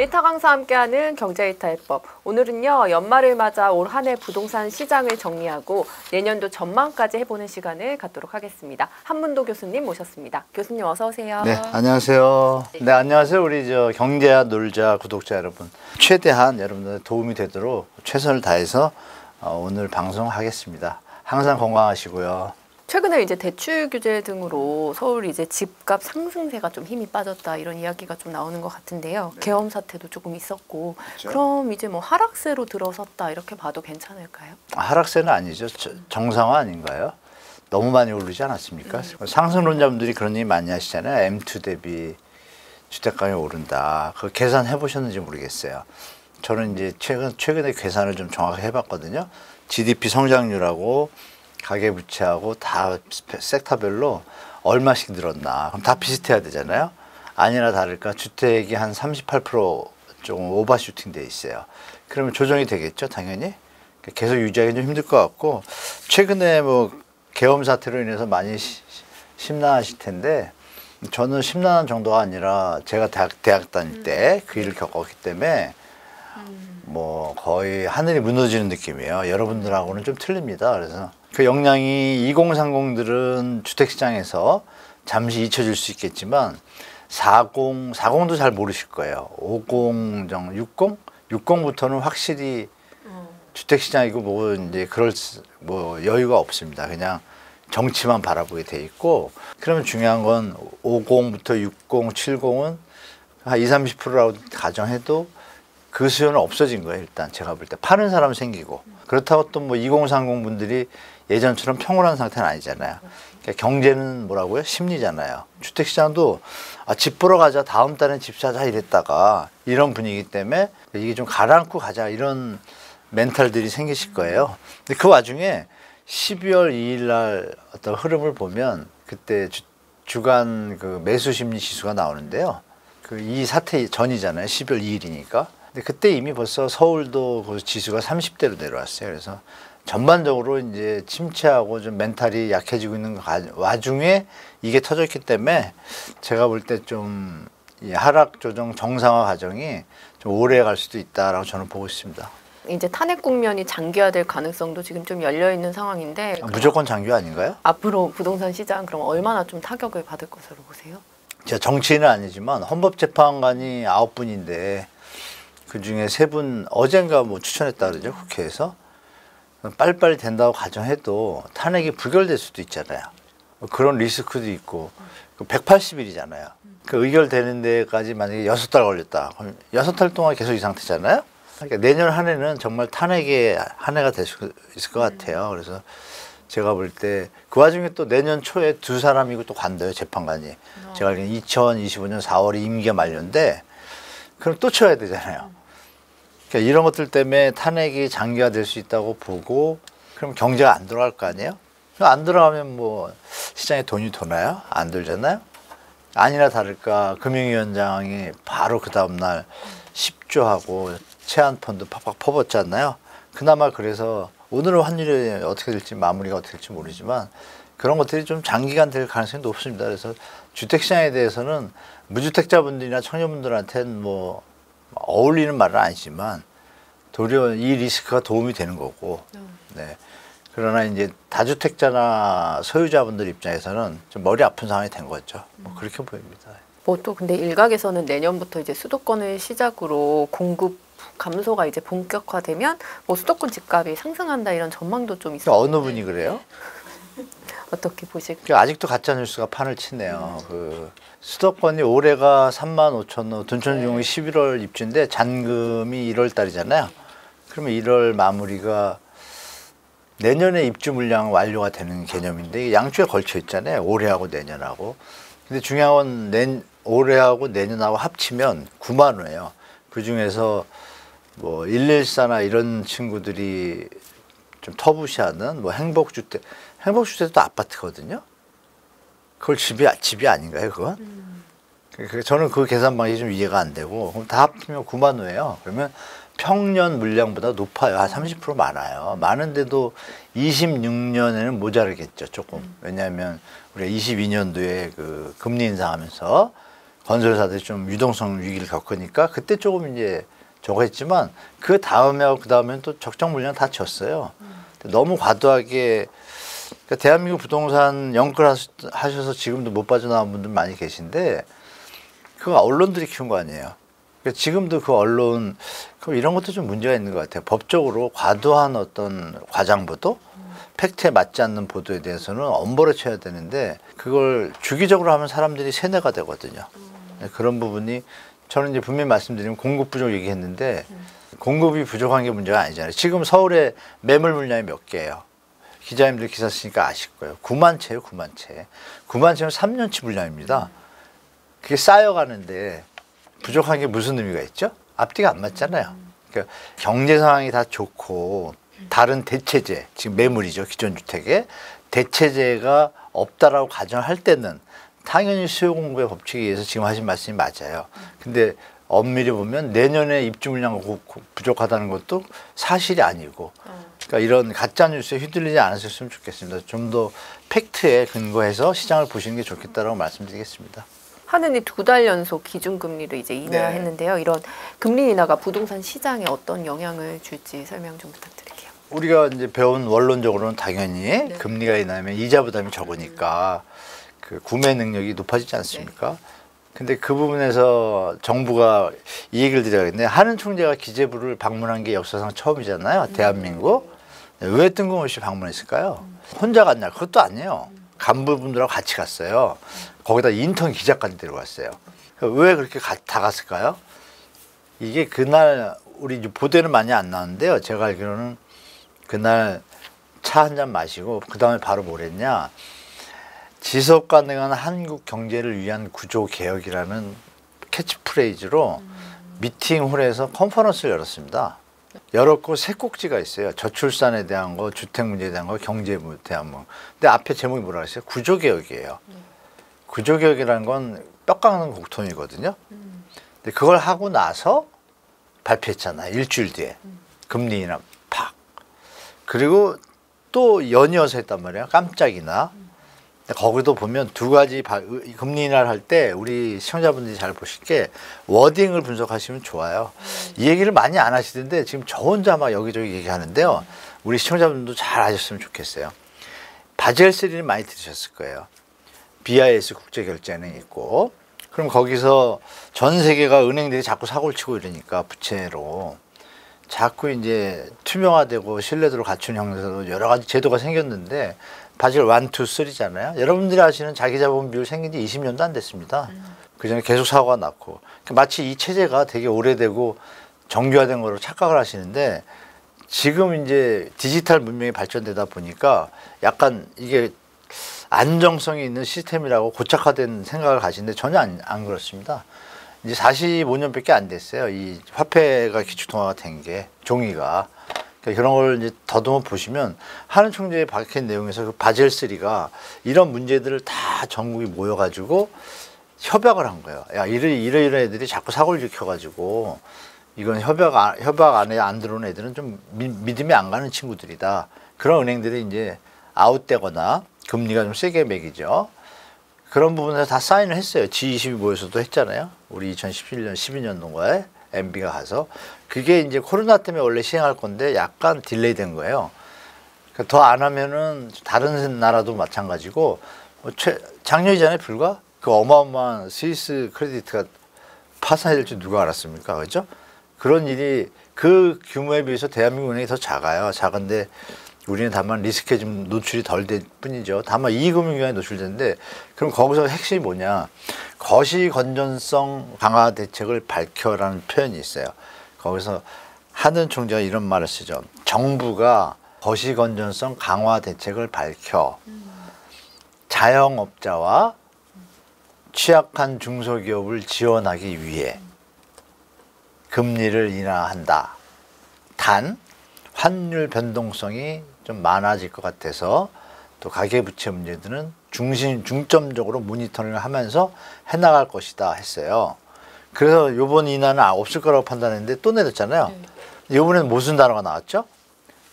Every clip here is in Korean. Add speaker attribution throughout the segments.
Speaker 1: 데이터 강사와 함께하는 경제데이터 해법. 오늘은요, 연말을 맞아 올 한 해 부동산 시장을 정리하고 내년도 전망까지 해보는 시간을 갖도록 하겠습니다. 한문도 교수님 모셨습니다. 교수님 어서 오세요.
Speaker 2: 네, 안녕하세요. 네, 안녕하세요. 우리 경제야 놀자 구독자 여러분. 최대한 여러분들 도움이 되도록 최선을 다해서 오늘 방송하겠습니다. 항상 건강하시고요.
Speaker 1: 최근에 이제 대출 규제 등으로 서울 이제 집값 상승세가 좀 힘이 빠졌다 이런 이야기가 좀 나오는 것 같은데요. 계엄 사태도 조금 있었고, 그렇죠? 그럼 이제 뭐 하락세로 들어섰다 이렇게 봐도 괜찮을까요?
Speaker 2: 하락세는 아니죠. 정상화 아닌가요? 너무 많이 오르지 않았습니까? 상승론자분들이 그런 얘기 많이 하시잖아요. M2 대비 주택가격이 오른다. 그거 계산해 보셨는지 모르겠어요. 저는 이제 최근에 계산을 좀 정확히 해봤거든요. GDP 성장률하고 가계부채하고 다 섹터별로 얼마씩 늘었나. 그럼 다 비슷해야 되잖아요. 아니나 다를까 주택이 한 38% 조금 오버슈팅 돼 있어요. 그러면 조정이 되겠죠, 당연히. 계속 유지하기 좀 힘들 것 같고, 최근에 뭐 계엄 사태로 인해서 많이 심란하실 텐데, 저는 심란한 정도가 아니라 제가 대학 다닐 때 그 일을 겪었기 때문에 뭐 거의 하늘이 무너지는 느낌이에요. 여러분들하고는 좀 틀립니다. 그래서 그 영향이 2030들은 주택시장에서 잠시 잊혀질 수 있겠지만 40도 잘 모르실 거예요. 50, 60? 60부터는 확실히 주택시장이고 뭐 이제 그럴 뭐 여유가 없습니다. 그냥 정치만 바라보게 돼 있고, 그러면 중요한 건 50부터 60, 70은 한 20, 30%라고 가정해도 그 수요는 없어진 거예요. 일단 제가 볼 때 파는 사람 생기고, 그렇다고 또 뭐 2030 분들이 예전처럼 평온한 상태는 아니잖아요. 그러니까 경제는 뭐라고요? 심리잖아요. 주택시장도 집 보러 가자, 다음 달엔 집 사자 이랬다가 이런 분위기 때문에 이게 좀 가라앉고 가자 이런 멘탈들이 생기실 거예요. 근데 그 와중에 12월 2일 날 어떤 흐름을 보면 그때 주간 그 매수 심리 지수가 나오는데요. 그 이 사태 전이잖아요. 12월 2일이니까. 근데 그때 이미 벌써 서울도 그 지수가 30대로 내려왔어요. 그래서 전반적으로 이제 침체하고 좀 멘탈이 약해지고 있는 와중에 이게 터졌기 때문에 제가 볼 때 좀 이 하락 조정 정상화 과정이 좀 오래 갈 수도 있다라고 저는 보고 있습니다.
Speaker 1: 이제 탄핵 국면이 장기화될 가능성도 지금 좀 열려 있는 상황인데,
Speaker 2: 무조건 장기화 아닌가요?
Speaker 1: 앞으로 부동산 시장 그럼 얼마나 좀 타격을 받을 것으로 보세요?
Speaker 2: 제가 정치인은 아니지만 헌법재판관이 9분인데 그 중에 3분 어젠가 뭐 추천했다 그러죠, 국회에서. 빨리빨리 된다고 가정해도 탄핵이 부결될 수도 있잖아요. 그런 리스크도 있고, 180일이잖아요. 그 의결되는 데까지 만약에 6달 걸렸다. 그럼 6달 동안 계속 이 상태잖아요. 그러니까 내년 한 해는 정말 탄핵의 한 해가 될 수 있을 것 같아요. 그래서 제가 볼 때 그 와중에 또 내년 초에 2사람이고 또 간대요, 재판관이. 제가 알기로는 2025년 4월에 임기가 만료인데 그럼 또 쳐야 되잖아요. 그러니까 이런 것들 때문에 탄핵이 장기화될 수 있다고 보고, 그럼 경제가 안 돌아갈 거 아니에요? 안 돌아가면 뭐 시장에 돈이 도나요? 안 돌잖아요? 아니나 다를까 금융위원장이 바로 그 다음날 10조 하고 채안펀드 팍팍 퍼붓잖아요. 그나마 그래서 오늘은 환율이 어떻게 될지, 마무리가 어떻게 될지 모르지만 그런 것들이 좀 장기간 될 가능성이 높습니다. 그래서 주택시장에 대해서는 무주택자분들이나 청년분들한테는 뭐 어울리는 말은 아니지만 도리어 이 리스크가 도움이 되는 거고, 네. 그러나 이제 다주택자나 소유자분들 입장에서는 좀 머리 아픈 상황이 된 거죠. 뭐 그렇게 보입니다.
Speaker 1: 뭐 또 근데 일각에서는 내년부터 이제 수도권을 시작으로 공급 감소가 이제 본격화되면 뭐 수도권 집값이 상승한다 이런 전망도 좀 있어요.
Speaker 2: 어느 분이 그래요?
Speaker 1: 어떻게 보실까요?
Speaker 2: 아직도 가짜 뉴스가 판을 치네요. 그 수도권이 올해가 35,000호, 둔촌중이 11월 입주인데 잔금이 1월 달이잖아요. 그러면 1월 마무리가 내년에 입주 물량 완료가 되는 개념인데 이게 양쪽에 걸쳐 있잖아요. 올해하고 내년하고. 근데 중요한 건 올해하고 내년하고 합치면 9만 호예요. 그 중에서 뭐 114나 이런 친구들이 좀 터부시하는 뭐 행복주택도 아파트거든요. 그걸 집이 아닌가요, 그건? 저는 그 계산 방식이 좀 이해가 안 되고, 그럼 다 합치면 9만 호예요. 그러면 평년 물량보다 높아요. 한 30% 많아요. 많은데도 26년에는 모자르겠죠, 조금. 왜냐하면 우리가 22년도에 그 금리 인상하면서 건설사들이 좀 유동성 위기를 겪으니까 그때 조금 이제 저거 했지만 그 다음에하고 그 다음에는 또 적정 물량 다 졌어요. 너무 과도하게 그러니까 대한민국 부동산 연끌하셔서 지금도 못 빠져나온 분들 많이 계신데 그거 언론들이 키운 거 아니에요. 그러니까 지금도 그 언론 이런 것도 좀 문제가 있는 것 같아요. 법적으로 과도한 어떤 과장보도 팩트에 맞지 않는 보도에 대해서는 엄벌을 쳐야 되는데 그걸 주기적으로 하면 사람들이 세뇌가 되거든요. 그런 부분이 저는 이제 분명히 말씀드리면 공급 부족 얘기했는데 공급이 부족한 게 문제가 아니잖아요. 지금 서울에 매물 물량이 몇 개예요. 기자님들 기사 쓰니까 아실 거예요. 9만 채예요. 9만 채. 9만 채는 3년치 물량입니다. 그게 쌓여가는데 부족한 게 무슨 의미가 있죠? 앞뒤가 안 맞잖아요. 그러니까 경제 상황이 다 좋고 다른 대체재, 지금 매물이죠. 기존 주택에 대체재가 없다라고 가정할 때는 당연히 수요 공급의 법칙에 의해서 지금 하신 말씀이 맞아요. 근데 엄밀히 보면 내년에 입주 물량이 부족하다는 것도 사실이 아니고 그러니까 이런 가짜 뉴스에 휘둘리지 않으셨으면 좋겠습니다. 좀 더 팩트에 근거해서 시장을 보시는 게 좋겠다라고 말씀드리겠습니다.
Speaker 1: 하느니 2달 연속 기준금리를 이제 인하했는데요. 이런 금리 인하가 부동산 시장에 어떤 영향을 줄지 설명 좀 부탁드릴게요.
Speaker 2: 우리가 이제 배운 원론적으로는 당연히 금리가 인하면 이자 부담이 적으니까 그 구매 능력이 높아지지 않습니까? 근데 그 부분에서 정부가 이 얘기를 드려야겠네. 하는 총재가 기재부를 방문한 게 역사상 처음이잖아요. 대한민국. 왜 뜬금없이 방문했을까요? 혼자 갔냐? 그것도 아니에요. 간부분들하고 같이 갔어요. 거기다 인턴 기자까지 데려갔어요. 왜 그렇게 다 갔을까요? 이게 그날 우리 보도는 많이 안 나왔는데요. 제가 알기로는 그날 차 한 잔 마시고 그 다음에 바로 뭘 했냐. 지속 가능한 한국 경제를 위한 구조 개혁이라는 캐치프레이즈로 미팅홀에서 컨퍼런스를 열었습니다. 열었고 세 꼭지가 있어요. 저출산에 대한 거, 주택 문제에 대한 거, 경제에 대한 거. 근데 앞에 제목이 뭐라고 했어요? 구조 개혁이에요. 구조 개혁이라는 건 뼈 깎는 곡통이거든요. 근데 그걸 하고 나서 발표했잖아요. 일주일 뒤에. 금리 인하 팍. 그리고 또 연이어서 했단 말이에요. 깜짝이나. 거기도 보면 두 가지 금리 인하를 할 때 우리 시청자분들이 잘 보실 게 워딩을 분석하시면 좋아요. 이 얘기를 많이 안 하시던데 지금 저 혼자 막 여기저기 얘기하는데요. 우리 시청자분들도 잘 아셨으면 좋겠어요. 바젤 3는 많이 들으셨을 거예요. BIS 국제결제은행 있고 그럼 거기서 전 세계가 은행들이 자꾸 사고를 치고 이러니까 부채로 자꾸 이제 투명화되고 신뢰도를 갖춘 형태로 여러 가지 제도가 생겼는데 바젤 1, 2, 3잖아요. 여러분들이 아시는 자기자본 비율 생긴 지 20년도 안 됐습니다. 그전에 계속 사고가 났고 마치 이 체제가 되게 오래되고 정교화된 거로 착각을 하시는데 지금 이제 디지털 문명이 발전되다 보니까 약간 이게 안정성이 있는 시스템이라고 고착화된 생각을 가시는데 전혀 안 그렇습니다. 이제 45년밖에 안 됐어요. 이 화폐가 기축통화가 된 게 종이가. 그러니까 그런 걸 이제 더듬어 보시면 하는 총재의 밝힌 내용에서 그 바젤 3가 이런 문제들을 다 전국이 모여가지고 협약을 한 거예요. 야, 이런 애들이 자꾸 사고를 일으켜가지고 이건 협약 안에 안 들어오는 애들은 좀 믿음이 안 가는 친구들이다. 그런 은행들이 이제 아웃되거나 금리가 좀 세게 매기죠. 그런 부분에서 다 사인을 했어요. G20이 모여서도 했잖아요. 우리 2017년, 12년도인가에 MB가 가서. 그게 이제 코로나 때문에 원래 시행할 건데 약간 딜레이 된 거예요. 그러니까 더 안 하면은 다른 나라도 마찬가지고 작년이잖아요, 불과? 그 어마어마한 스위스 크레디트가 파산될 줄 누가 알았습니까? 그죠? 그런 일이 그 규모에 비해서 대한민국 은행이 더 작아요. 작은데 우리는 다만 리스크에 좀 노출이 덜 될 뿐이죠. 다만 이익금융위원회에 노출되는데 그럼 거기서 핵심이 뭐냐. 거시 건전성 강화 대책을 밝혀라는 표현이 있어요. 거기서 하는 총재가 이런 말을 쓰죠. 정부가 거시 건전성 강화 대책을 밝혀 자영업자와 취약한 중소기업을 지원하기 위해 금리를 인하한다. 단 환율 변동성이 좀 많아질 것 같아서 또 가계부채 문제들은 중점적으로 모니터링을 하면서 해나갈 것이다 했어요. 그래서 요번 인하는 없을 거라고 판단했는데 또 내렸잖아요. 요번에는 무슨 단어가 나왔죠?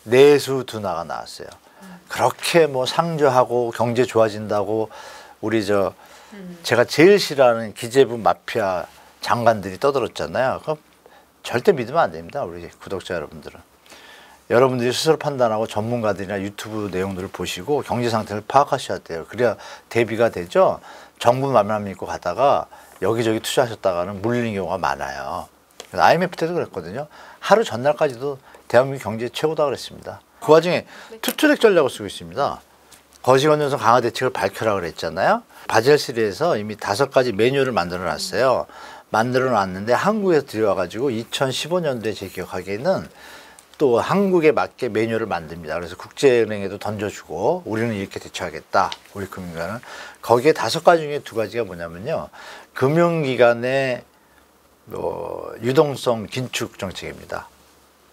Speaker 2: 내수 둔화가 나왔어요. 그렇게 뭐 상저하고 경제 좋아진다고 우리 제가 제일 싫어하는 기재부 마피아 장관들이 떠들었잖아요. 그럼 절대 믿으면 안 됩니다. 우리 구독자 여러분들은. 여러분들이 스스로 판단하고 전문가들이나 유튜브 내용들을 보시고 경제 상태를 파악하셔야 돼요. 그래야 대비가 되죠. 정부 말만 믿고 가다가 여기저기 투자하셨다가는 물리는 경우가 많아요. IMF 때도 그랬거든요. 하루 전날까지도 대한민국 경제 최고다 그랬습니다. 그 와중에 투트랙 전략을 쓰고 있습니다. 거시건전성 강화 대책을 밝혀라 그랬잖아요. 바젤3에서 이미 5가지 매뉴얼을 만들어 놨어요. 만들어 놨는데 한국에서 들여와가지고 2015년도에 제 기억하기에는 또 한국에 맞게 매뉴얼을 만듭니다. 그래서 국제은행에도 던져주고 우리는 이렇게 대처하겠다. 우리 금융기관은. 거기에 5가지 중에 2가지가 뭐냐면요. 금융기관의 유동성 긴축 정책입니다.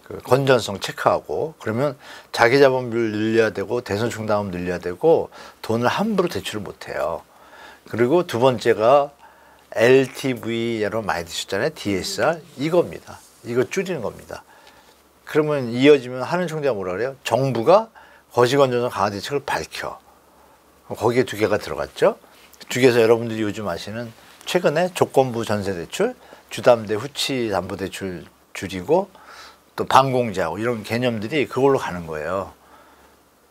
Speaker 2: 그 건전성 체크하고 그러면 자기 자본비를 늘려야 되고 대손 충당금 늘려야 되고 돈을 함부로 대출을 못해요. 그리고 2번째가 LTV 여러분 많이 드셨잖아요. DSR 이겁니다. 이거 줄이는 겁니다. 그러면 이어지면 하는 총재가 뭐라 그래요? 정부가 거시건전성 강화 대책을 밝혀. 거기에 2개가 들어갔죠. 2개에서 여러분들이 요즘 아시는 최근에 조건부 전세대출, 주담대 후치 담보대출 줄이고 또 반공제하고 이런 개념들이 그걸로 가는 거예요.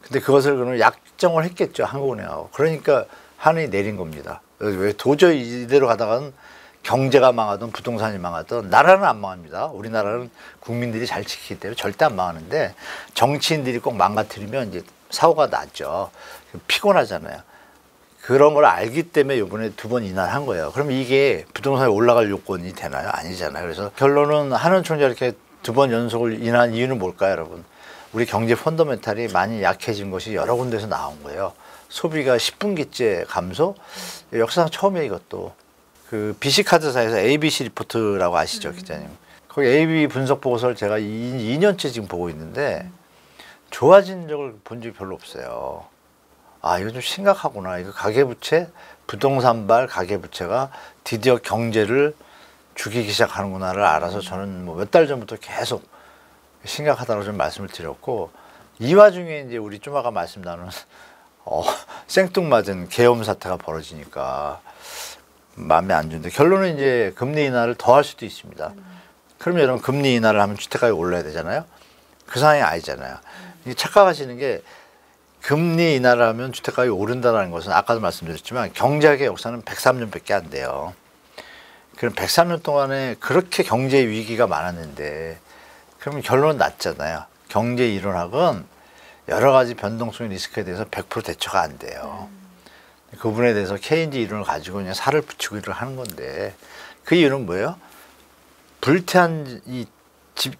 Speaker 2: 근데 그것을 그러면 약정을 했겠죠. 한국은행하고. 그러니까 한은이 내린 겁니다. 왜 도저히 이대로 가다가는 경제가 망하든 부동산이 망하든 나라는 안 망합니다. 우리나라는 국민들이 잘 지키기 때문에 절대 안 망하는데 정치인들이 꼭 망가뜨리면 이제 사고가 나죠. 피곤하잖아요. 그런 걸 알기 때문에 이번에 2번 인하한 거예요. 그럼 이게 부동산이 올라갈 요건이 되나요? 아니잖아요. 그래서 결론은 한은 총재가 이렇게 2번 연속을 인한 이유는 뭘까요, 여러분? 우리 경제 펀더멘탈이 많이 약해진 것이 여러 군데서 나온 거예요. 소비가 10분기째 감소? 역사상 처음이에요, 이것도. 그 BC카드사에서 ABC 리포트라고 아시죠, 기자님? 거기 AB 분석 보고서를 제가 2년째 지금 보고 있는데 좋아진 적을 본 적이 별로 없어요. 아, 이거 좀 심각하구나. 이거 가계부채, 부동산발 가계부채가 드디어 경제를 죽이기 시작하는구나를 알아서 저는 뭐 몇 달 전부터 계속 심각하다고 좀 말씀을 드렸고 이 와중에 이제 우리 좀 아까 말씀 나눈 생뚱맞은 계엄 사태가 벌어지니까 마음에 안 드는데 결론은 이제 금리 인하를 더 할 수도 있습니다. 그러면 여러분 금리 인하를 하면 주택가격이 올라야 되잖아요. 그 상황이 아니잖아요. 이게 착각하시는 게 금리 인하를 하면 주택가격이 오른다는 것은 아까도 말씀드렸지만 경제학의 역사는 103년밖에 안 돼요. 그럼 103년 동안에 그렇게 경제 위기가 많았는데 그러면 결론은 났잖아요. 경제 이론학은 여러 가지 변동성 리스크에 대해서 100% 대처가 안 돼요. 그 부분에 대해서 케인즈 이론을 가지고 그냥 살을 붙이고 일을 하는 건데 그 이유는 뭐예요? 불태한 이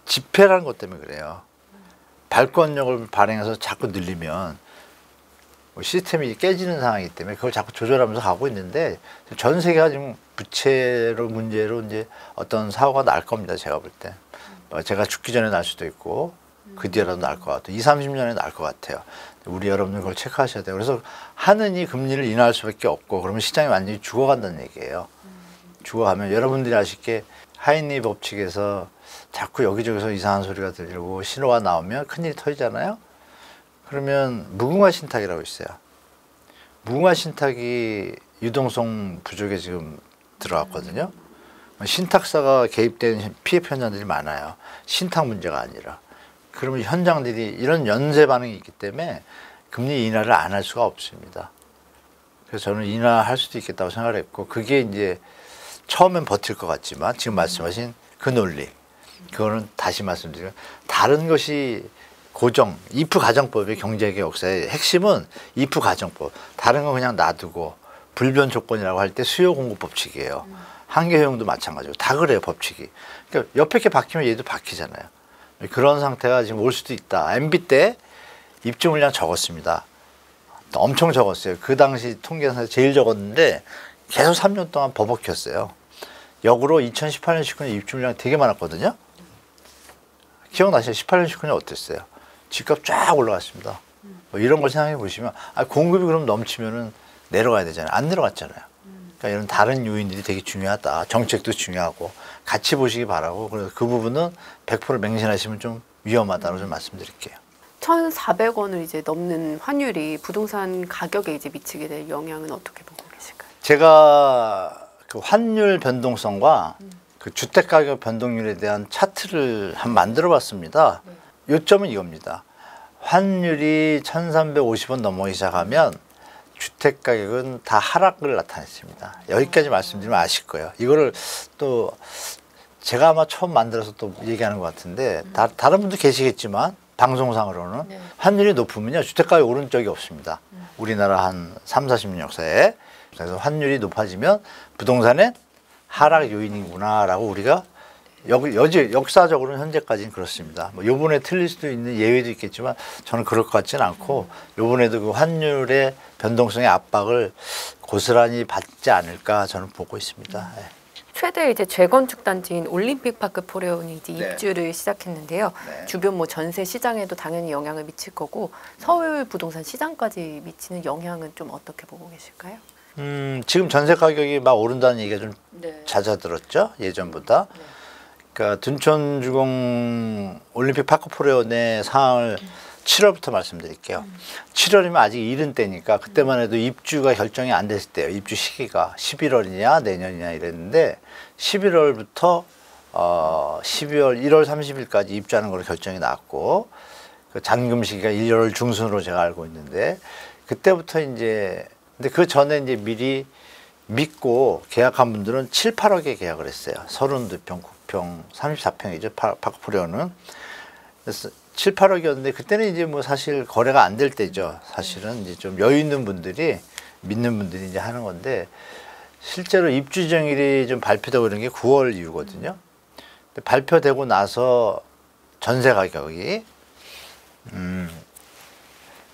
Speaker 2: 지폐라는 것 때문에 그래요. 발권력을 발행해서 자꾸 늘리면 시스템이 깨지는 상황이기 때문에 그걸 자꾸 조절하면서 가고 있는데 전 세계가 지금 부채로 문제로 이제 어떤 사고가 날 겁니다. 제가 볼 때. 제가 죽기 전에 날 수도 있고 그 뒤에라도 날 것 같아요. 20, 30년에 날 것 같아요. 우리 여러분들 그걸 체크하셔야 돼요. 그래서 하느니 금리를 인하할 수밖에 없고 그러면 시장이 완전히 죽어간다는 얘기예요. 죽어가면 여러분들이 아쉽게 하이니 법칙에서 자꾸 여기저기서 이상한 소리가 들리고 신호가 나오면 큰일이 터지잖아요. 그러면 무궁화 신탁이라고 있어요. 무궁화 신탁이 유동성 부족에 지금 들어왔거든요. 신탁사가 개입된 피해 현장들이 많아요. 신탁 문제가 아니라. 그러면 현장들이 이런 연쇄 반응이 있기 때문에 금리 인하를 안 할 수가 없습니다. 그래서 저는 인하할 수도 있겠다고 생각을 했고 그게 이제 처음엔 버틸 것 같지만 지금 말씀하신 그 논리 그거는 다시 말씀드리면 다른 것이 고정, 이프 가정법의 경제학의 역사의 핵심은 이프 가정법. 다른 건 그냥 놔두고 불변 조건이라고 할 때 수요 공급 법칙이에요. 한계 효용도 마찬가지고 다 그래요 법칙이. 그러니까 옆에 게 바뀌면 얘도 바뀌잖아요. 그런 상태가 지금 올 수도 있다. MB 때 입주 물량 적었습니다. 엄청 적었어요. 그 당시 통계에서 제일 적었는데 계속 3년 동안 버벅혔어요. 역으로 2018년, 19년 입주 물량이 되게 많았거든요. 기억나시죠? 18년, 19년 어땠어요? 집값 쫙 올라갔습니다. 뭐 이런 걸 생각해 보시면 공급이 그럼 넘치면은 내려가야 되잖아요. 안 내려갔잖아요. 그러니까 이런 다른 요인들이 되게 중요하다. 정책도 중요하고 같이 보시기 바라고 그래서 그 부분은 100% 맹신하시면 좀 위험하다고 좀 말씀드릴게요.
Speaker 1: 1,400원을 이제 넘는 환율이 부동산 가격에 이제 미치게 될 영향은 어떻게 보고 계실까요?
Speaker 2: 제가 그 환율 변동성과 그 주택가격 변동률에 대한 차트를 한번 만들어 봤습니다. 요점은 이겁니다. 환율이 1350원 넘어가기 시작하면 주택가격은 다 하락을 나타냈습니다. 여기까지 말씀드리면 아실 거예요. 이거를 또 제가 아마 처음 만들어서 또 얘기하는 것 같은데 다른 분도 계시겠지만 방송상으로는 환율이 높으면요 주택가격이 오른 적이 없습니다. 우리나라 한 3, 40년 역사에. 그래서 환율이 높아지면 부동산의 하락 요인이구나라고 우리가 역사적으로는 현재까지는 그렇습니다. 뭐 요번에 틀릴 수도 있는 예외도 있겠지만 저는 그럴 것 같지는 않고 요번에도 그 환율의 변동성의 압박을 고스란히 받지 않을까 저는 보고 있습니다. 네.
Speaker 1: 최대 이제 재건축 단지인 올림픽파크 포레온이 이제
Speaker 2: 네.
Speaker 1: 입주를 시작했는데요.
Speaker 2: 네.
Speaker 1: 주변 뭐 전세 시장에도 당연히 영향을 미칠 거고 서울 부동산 시장까지 미치는 영향은 좀 어떻게 보고 계실까요?
Speaker 2: 지금 전세 가격이 막 오른다는 얘기가 좀
Speaker 1: 네.
Speaker 2: 잦아들었죠 예전보다. 그러니까 둔촌주공 올림픽 파크 포레온의 상황을 7월부터 말씀드릴게요. 7월이면 아직 이른 때니까 그때만 해도 입주가 결정이 안 됐을 때예요. 입주 시기가 11월이냐 내년이냐 이랬는데 11월부터 12월 1월 30일까지 입주하는 걸로 결정이 났고 그 잔금 시기가 1월 중순으로 제가 알고 있는데 그때부터 이제 근데 그 전에 이제 미리 믿고 계약한 분들은 7, 8억에 계약을 했어요. 32평, 9평, 34평이죠. 파크포레온은. 그래서 7, 8억이었는데 그때는 이제 뭐 사실 거래가 안 될 때죠. 사실은 이제 좀 여유 있는 분들이 믿는 분들이 이제 하는 건데 실제로 입주 정일이 좀 발표되고 이런 게 9월 이후거든요. 근데 발표되고 나서 전세 가격이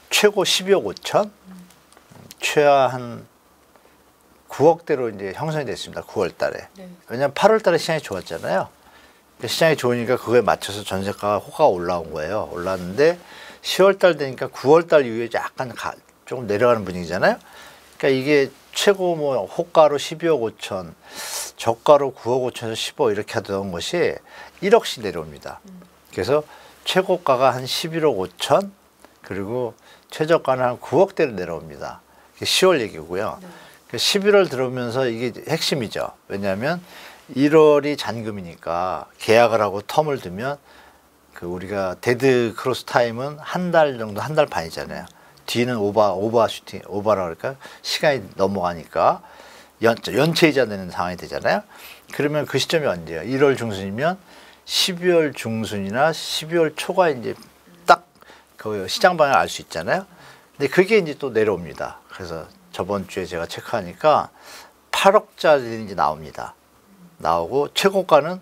Speaker 2: 최고 12억 5천, 최하 한 9억대로 이제 형성이 됐습니다. 9월 달에. 왜냐하면 8월 달에 시장이 좋았잖아요. 시장이 좋으니까 그거에 맞춰서 전세가가 호가가 올라온 거예요. 올랐는데 10월 달 되니까 9월 달 이후에 약간 조금 내려가는 분위기잖아요. 그러니까 이게 최고 뭐 호가로 12억 5천, 저가로 9억 5천에서 10억 이렇게 하던 것이 1억씩 내려옵니다. 그래서 최고가가 한 11억 5천 그리고 최저가는 한 9억대로 내려옵니다. 10월 얘기고요. 11월 들어오면서 이게 핵심이죠. 왜냐하면 1월이 잔금이니까 계약을 하고 텀을 두면 그 우리가 데드 크로스 타임은 한 달 정도, 한 달 반이잖아요. 뒤는 오버라 그럴까? 시간이 넘어가니까 연체이자 내는 상황이 되잖아요. 그러면 그 시점이 언제예요? 1월 중순이면 12월 중순이나 12월 초가 이제 딱 그 시장 방향을 알 수 있잖아요. 근데 그게 이제 또 내려옵니다. 그래서 저번 주에 제가 체크하니까 8억짜리 이제 나옵니다. 나오고 최고가는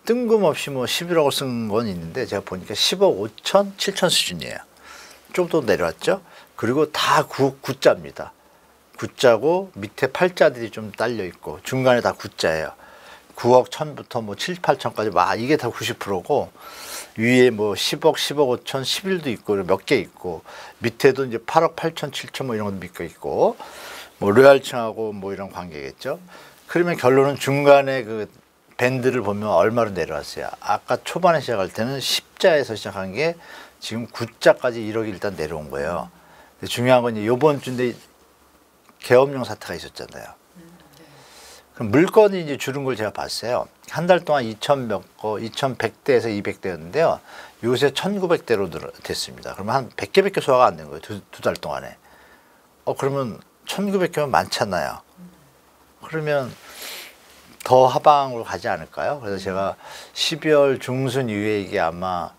Speaker 2: 뜬금없이 뭐 11억을 쓴 건 있는데 제가 보니까 10억 5천, 7천 수준이에요. 좀 더 내려왔죠. 그리고 다 9자입니다. 9자고 밑에 8자들이 좀 딸려 있고 중간에 다 9자예요. 9억 1천부터 뭐 7, 8천까지 막 이게 다 90%고 위에 뭐 10억, 10억 5천, 11도 있고 몇 개 있고 밑에도 이제 8억 8천, 7천 뭐 이런 것도 몇 개 있고 뭐 로얄층하고 뭐 이런 관계겠죠. 그러면 결론은 중간에 그 밴드를 보면 얼마로 내려왔어요. 아까 초반에 시작할 때는 10자에서 시작한 게 지금 9자까지 1억이 일단 내려온 거예요. 근데 중요한 건 이번 주인데 계엄령 사태가 있었잖아요. 그럼 물건이 이제 줄은 걸 제가 봤어요. 한 달 동안 2천 몇 거, 2,100대에서 200대였는데요. 요새 1,900대로 됐습니다. 그러면 한 100개 소화가 안 된 거예요. 두 달 동안에. 그러면 1,900개면 많잖아요. 그러면 더 하방으로 가지 않을까요? 그래서 제가 12월 중순 이후에 이게 아마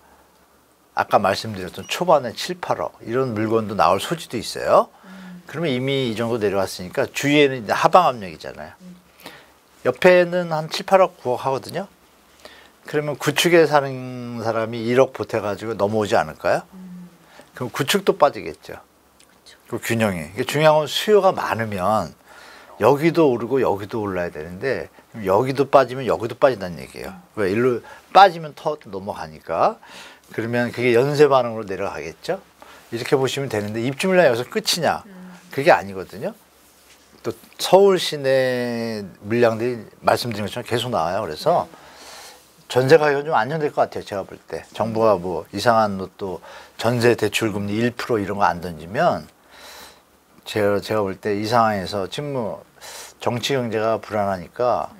Speaker 2: 아까 말씀드렸던 초반에 7, 8억 이런 물건도 나올 소지도 있어요. 그러면 이미 이 정도 내려왔으니까 주위에는 이제 하방 압력이잖아요. 옆에는 한 7, 8억, 9억 하거든요. 그러면 구축에 사는 사람이 1억 보태가지고 넘어오지 않을까요? 그럼 구축도 빠지겠죠. 그 균형이. 이게 중요한 건 수요가 많으면 여기도 오르고 여기도 올라야 되는데 여기도 빠지면 여기도 빠진다는 얘기예요. 왜? 일로 빠지면 더 넘어가니까. 그러면 그게 연쇄 반응으로 내려가겠죠. 이렇게 보시면 되는데 입주 물량이 여기서 끝이냐? 그게 아니거든요. 또 서울 시내 물량들이 말씀드린 것처럼 계속 나와요. 그래서 전세 가격은 좀 안정될 것 같아요. 제가 볼 때. 정부가 뭐 이상한 또 전세 대출 금리 1% 이런 거 안 던지면 제가 볼 때 이 상황에서 지금 뭐 정치 경제가 불안하니까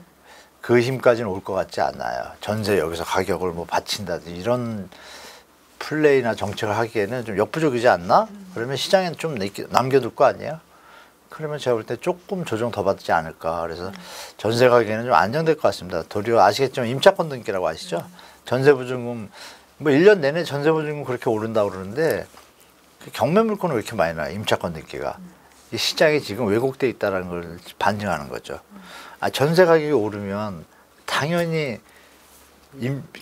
Speaker 2: 그 힘까지는 올 것 같지 않아요. 전세 여기서 가격을 뭐 받친다든지 이런 플레이나 정책을 하기에는 좀 역부족이지 않나? 그러면 시장엔 좀 남겨둘 거 아니에요? 그러면 제가 볼 때 조금 조정 더 받지 않을까. 그래서 전세 가격에는 좀 안정될 것 같습니다. 도리어 아시겠지만 임차권 등기라고 아시죠? 전세보증금 뭐 1년 내내 전세보증금 그렇게 오른다고 그러는데 경매 물건은 왜 이렇게 많이 나요? 임차권 등기가. 이 시장이 지금 왜곡돼 있다는 걸 반증하는 거죠. 전세 가격이 오르면 당연히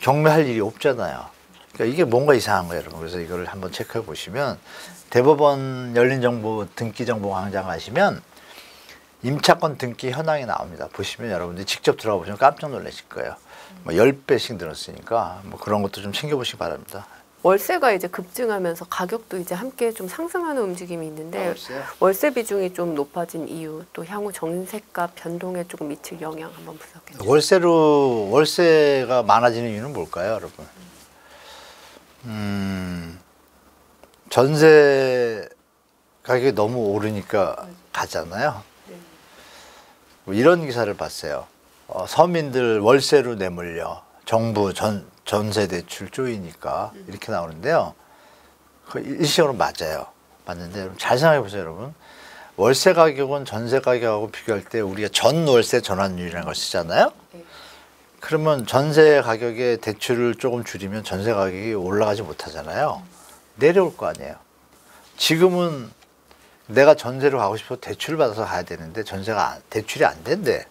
Speaker 2: 경매할 일이 없잖아요. 그러니까 이게 뭔가 이상한 거예요, 여러분. 그래서 이걸 한번 체크해 보시면 대법원 열린정보 등기정보 광장 가시면 임차권 등기 현황이 나옵니다. 보시면 여러분들이 직접 들어가 보시면 깜짝 놀라실 거예요. 뭐 10배씩 늘었으니까 뭐 그런 것도 좀 챙겨보시기 바랍니다.
Speaker 1: 월세가 이제 급증하면서 가격도 이제 함께 좀 상승하는 움직임이 있는데 월세 비중이 좀 높아진 이유 또 향후 전세가 변동에 조금 미칠 영향 한번 분석해 주세요.
Speaker 2: 월세가 많아지는 이유는 뭘까요, 여러분? 전세 가격이 너무 오르니까 가잖아요. 뭐 이런 기사를 봤어요. 서민들 월세로 내몰려 정부 전세 대출 쪼이니까 이렇게 나오는데요. 그 일시적으로 맞아요. 맞는데 여러분 잘 생각해 보세요, 여러분. 월세 가격은 전세 가격하고 비교할 때 우리가 전월세 전환율이라는 걸 쓰잖아요. 그러면 전세 가격의 대출을 조금 줄이면 전세 가격이 올라가지 못하잖아요. 내려올 거 아니에요. 지금은 내가 전세로 가고 싶어서 대출을 받아서 가야 되는데 대출이 안 된대.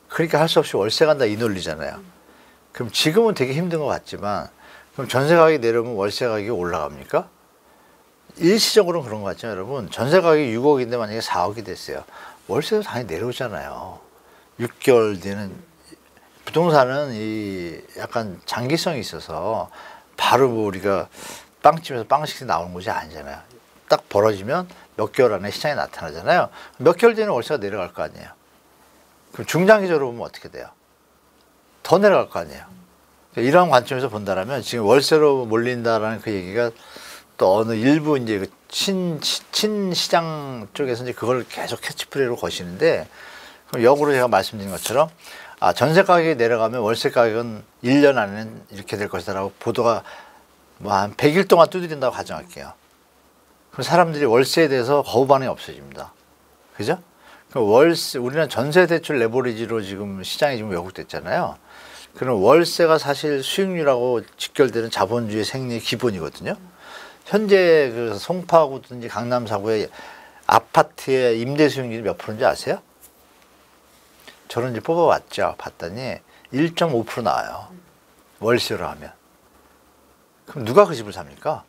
Speaker 2: 그러니까 할 수 없이 월세 간다 이 논리잖아요. 그럼 지금은 되게 힘든 것 같지만 그럼 전세 가격이 내려오면 월세 가격이 올라갑니까? 일시적으로는 그런 것 같죠, 여러분. 전세 가격이 6억인데 만약에 4억이 됐어요. 월세도 당연히 내려오잖아요. 6개월 뒤에는 부동산은 이 약간 장기성이 있어서 바로 뭐 우리가 빵집에서 빵식이 나오는 곳이 아니잖아요. 딱 벌어지면 몇 개월 안에 시장에 나타나잖아요. 몇 개월 뒤에는 월세가 내려갈 거 아니에요. 그럼 중장기적으로 보면 어떻게 돼요? 더 내려갈 거 아니에요. 이러한 관점에서 본다라면 지금 월세로 몰린다라는 그 얘기가 또 어느 일부 이제 그 친시장 쪽에서 이제 그걸 계속 캐치프레이로 거시는데 그럼 역으로 제가 말씀드린 것처럼 전세 가격이 내려가면 월세 가격은 1년 안에는 이렇게 될 것이다라고 보도가 뭐 한 100일 동안 두드린다고 가정할게요. 그럼 사람들이 월세에 대해서 거부 반응이 없어집니다. 그죠? 우리는 전세 대출 레버리지로 지금 시장이 지금 왜곡됐잖아요. 그럼 월세가 사실 수익률하고 직결되는 자본주의 생리의 기본이거든요. 현재 그 송파구든지 강남 사구의 아파트의 임대 수익률이 몇 프로인지 아세요? 저는 이제 뽑아왔죠. 봤더니 1.5% 나와요. 월세로 하면. 그럼 누가 그 집을 삽니까?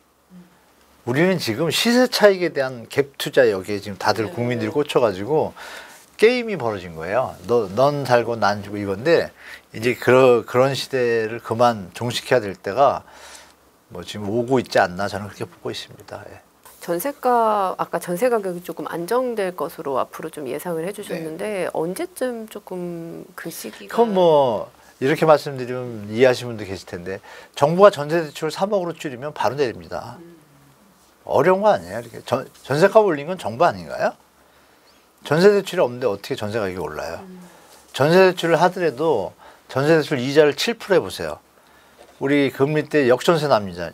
Speaker 2: 우리는 지금 시세 차익에 대한 갭 투자 여기에 지금 다들 국민들이 꽂혀가지고 게임이 벌어진 거예요. 넌 살고 난 주고 이건데 이제 그런 시대를 그만 종식해야 될 때가 뭐 지금 오고 있지 않나 저는 그렇게 보고 있습니다. 예.
Speaker 1: 아까 전세 가격이 조금 안정될 것으로 앞으로 좀 예상을 해주셨는데 언제쯤 조금 그 시기가?
Speaker 2: 그건 뭐 이렇게 말씀드리면 이해하시는 분도 계실 텐데 정부가 전세 대출을 3억으로 줄이면 바로 내립니다. 어려운 거 아니에요. 이렇게 전세값 올린 건 정부 아닌가요? 전세 대출이 없는데 어떻게 전세 가격이 올라요? 전세 대출을 하더라도 전세 대출 이자를 7% 해보세요. 우리 금리 때 역전세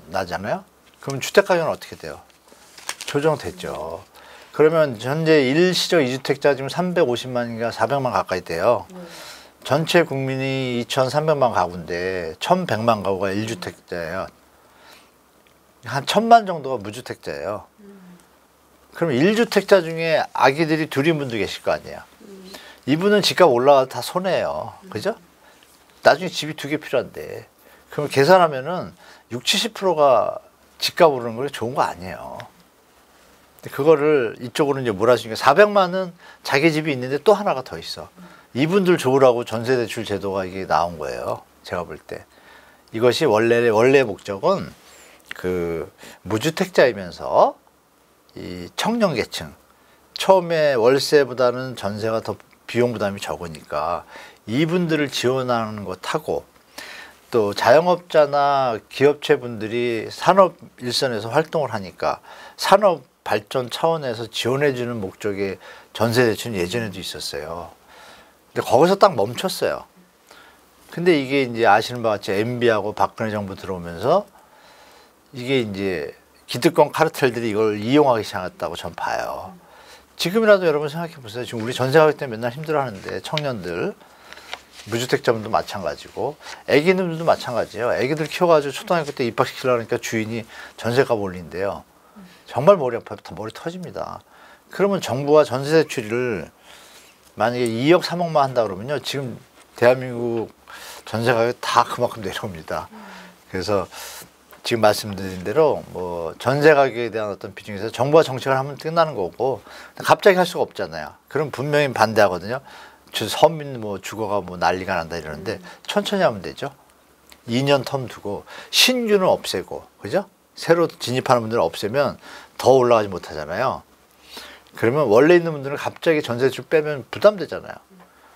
Speaker 2: 나잖아요. 그럼 주택 가격은 어떻게 돼요? 조정됐죠. 그러면 현재 일시적 2주택자 지금 350만인가 400만 가까이 돼요. 전체 국민이 2,300만 가구인데 1,100만 가구가 1주택자예요. 한 1,000만 정도가 무주택자예요. 그럼 1주택자 중에 아기들이 둘인 분도 계실 거 아니에요. 이분은 집값 올라가도 다 손해예요. 그죠? 나중에 집이 2개 필요한데. 그럼 계산하면은 60~70%가 집값 오르는 거 좋은 거 아니에요. 그거를 이쪽으로 이제 몰아주니까 400만은 자기 집이 있는데 또 하나가 더 있어. 이분들 좋으라고 전세대출 제도가 이게 나온 거예요. 제가 볼 때. 이것이 원래 목적은 그 무주택자이면서 이 청년계층 처음에 월세보다는 전세가 더 비용 부담이 적으니까 이분들을 지원하는 것하고 또 자영업자나 기업체 분들이 산업 일선에서 활동을 하니까 산업 발전 차원에서 지원해주는 목적의 전세 대출은 예전에도 있었어요. 근데 거기서 딱 멈췄어요. 근데 이게 이제 아시는 바와 같이 MB하고 박근혜 정부 들어오면서 이게 이제 기득권 카르텔들이 이걸 이용하기 시작했다고 전 봐요. 지금이라도 여러분 생각해 보세요. 지금 우리 전세 가격 때문에 맨날 힘들어하는데 청년들, 무주택자분도 마찬가지고 애기들도 마찬가지예요. 애기들 키워가지고 초등학교 때 입학시키려니까 주인이 전세값 올린대요. 정말 머리 아파요. 머리 터집니다. 그러면 정부가 전세 대출을 만약에 2억 3억만 한다 그러면요. 지금 대한민국 전세 가격 다 그만큼 내려옵니다. 그래서 지금 말씀드린 대로 뭐 전세 가격에 대한 어떤 비중에서 정부가 정책을 하면 끝나는 거고 갑자기 할 수가 없잖아요. 그럼 분명히 반대하거든요. 서민 뭐 주거가 뭐 난리가 난다 이러는데 천천히 하면 되죠. 2년 텀 두고 신규는 없애고 그죠? 새로 진입하는 분들은 없애면 더 올라가지 못하잖아요. 그러면 원래 있는 분들은 갑자기 전세줄 빼면 부담되잖아요.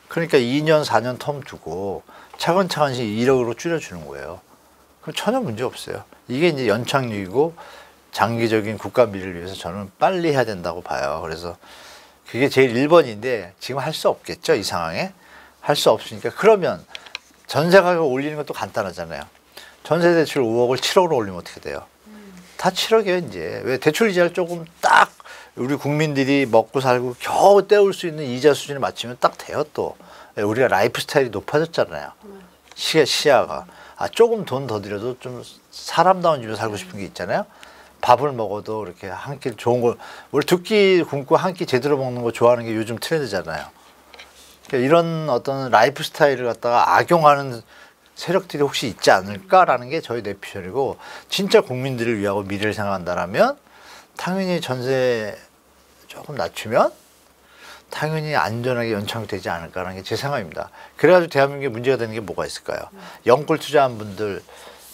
Speaker 2: 그러니까 2년 4년 텀 두고 차근차근씩 1억으로 줄여주는 거예요. 그럼 전혀 문제 없어요. 이게 이제 연착륙이고 장기적인 국가 미래를 위해서 저는 빨리 해야 된다고 봐요. 그래서 그게 제일 1번인데 지금 할 수 없겠죠. 이 상황에. 할 수 없으니까 그러면 전세 가격 올리는 것도 간단하잖아요. 전세 대출 5억을 7억으로 올리면 어떻게 돼요? 다 7억이에요 이제. 왜 대출 이자를 조금 딱 우리 국민들이 먹고 살고 겨우 때울 수 있는 이자 수준에 맞추면 딱 돼요 또. 우리가 라이프 스타일이 높아졌잖아요. 시야가. 조금 돈 더 들여도 좀 사람다운 집에 살고 싶은 게 있잖아요. 밥을 먹어도 이렇게 한 끼 좋은 걸, 원래 두 끼 굶고 한 끼 제대로 먹는 거 좋아하는 게 요즘 트렌드잖아요. 그러니까 이런 어떤 라이프 스타일을 갖다가 악용하는 세력들이 혹시 있지 않을까라는 게 저희 내피셜이고, 진짜 국민들을 위하고 미래를 생각한다라면 당연히 전세 조금 낮추면 당연히 안전하게 연착되지 않을까라는 게 제 생각입니다. 그래가지고 대한민국에 문제가 되는 게 뭐가 있을까요? 영끌 투자한 분들,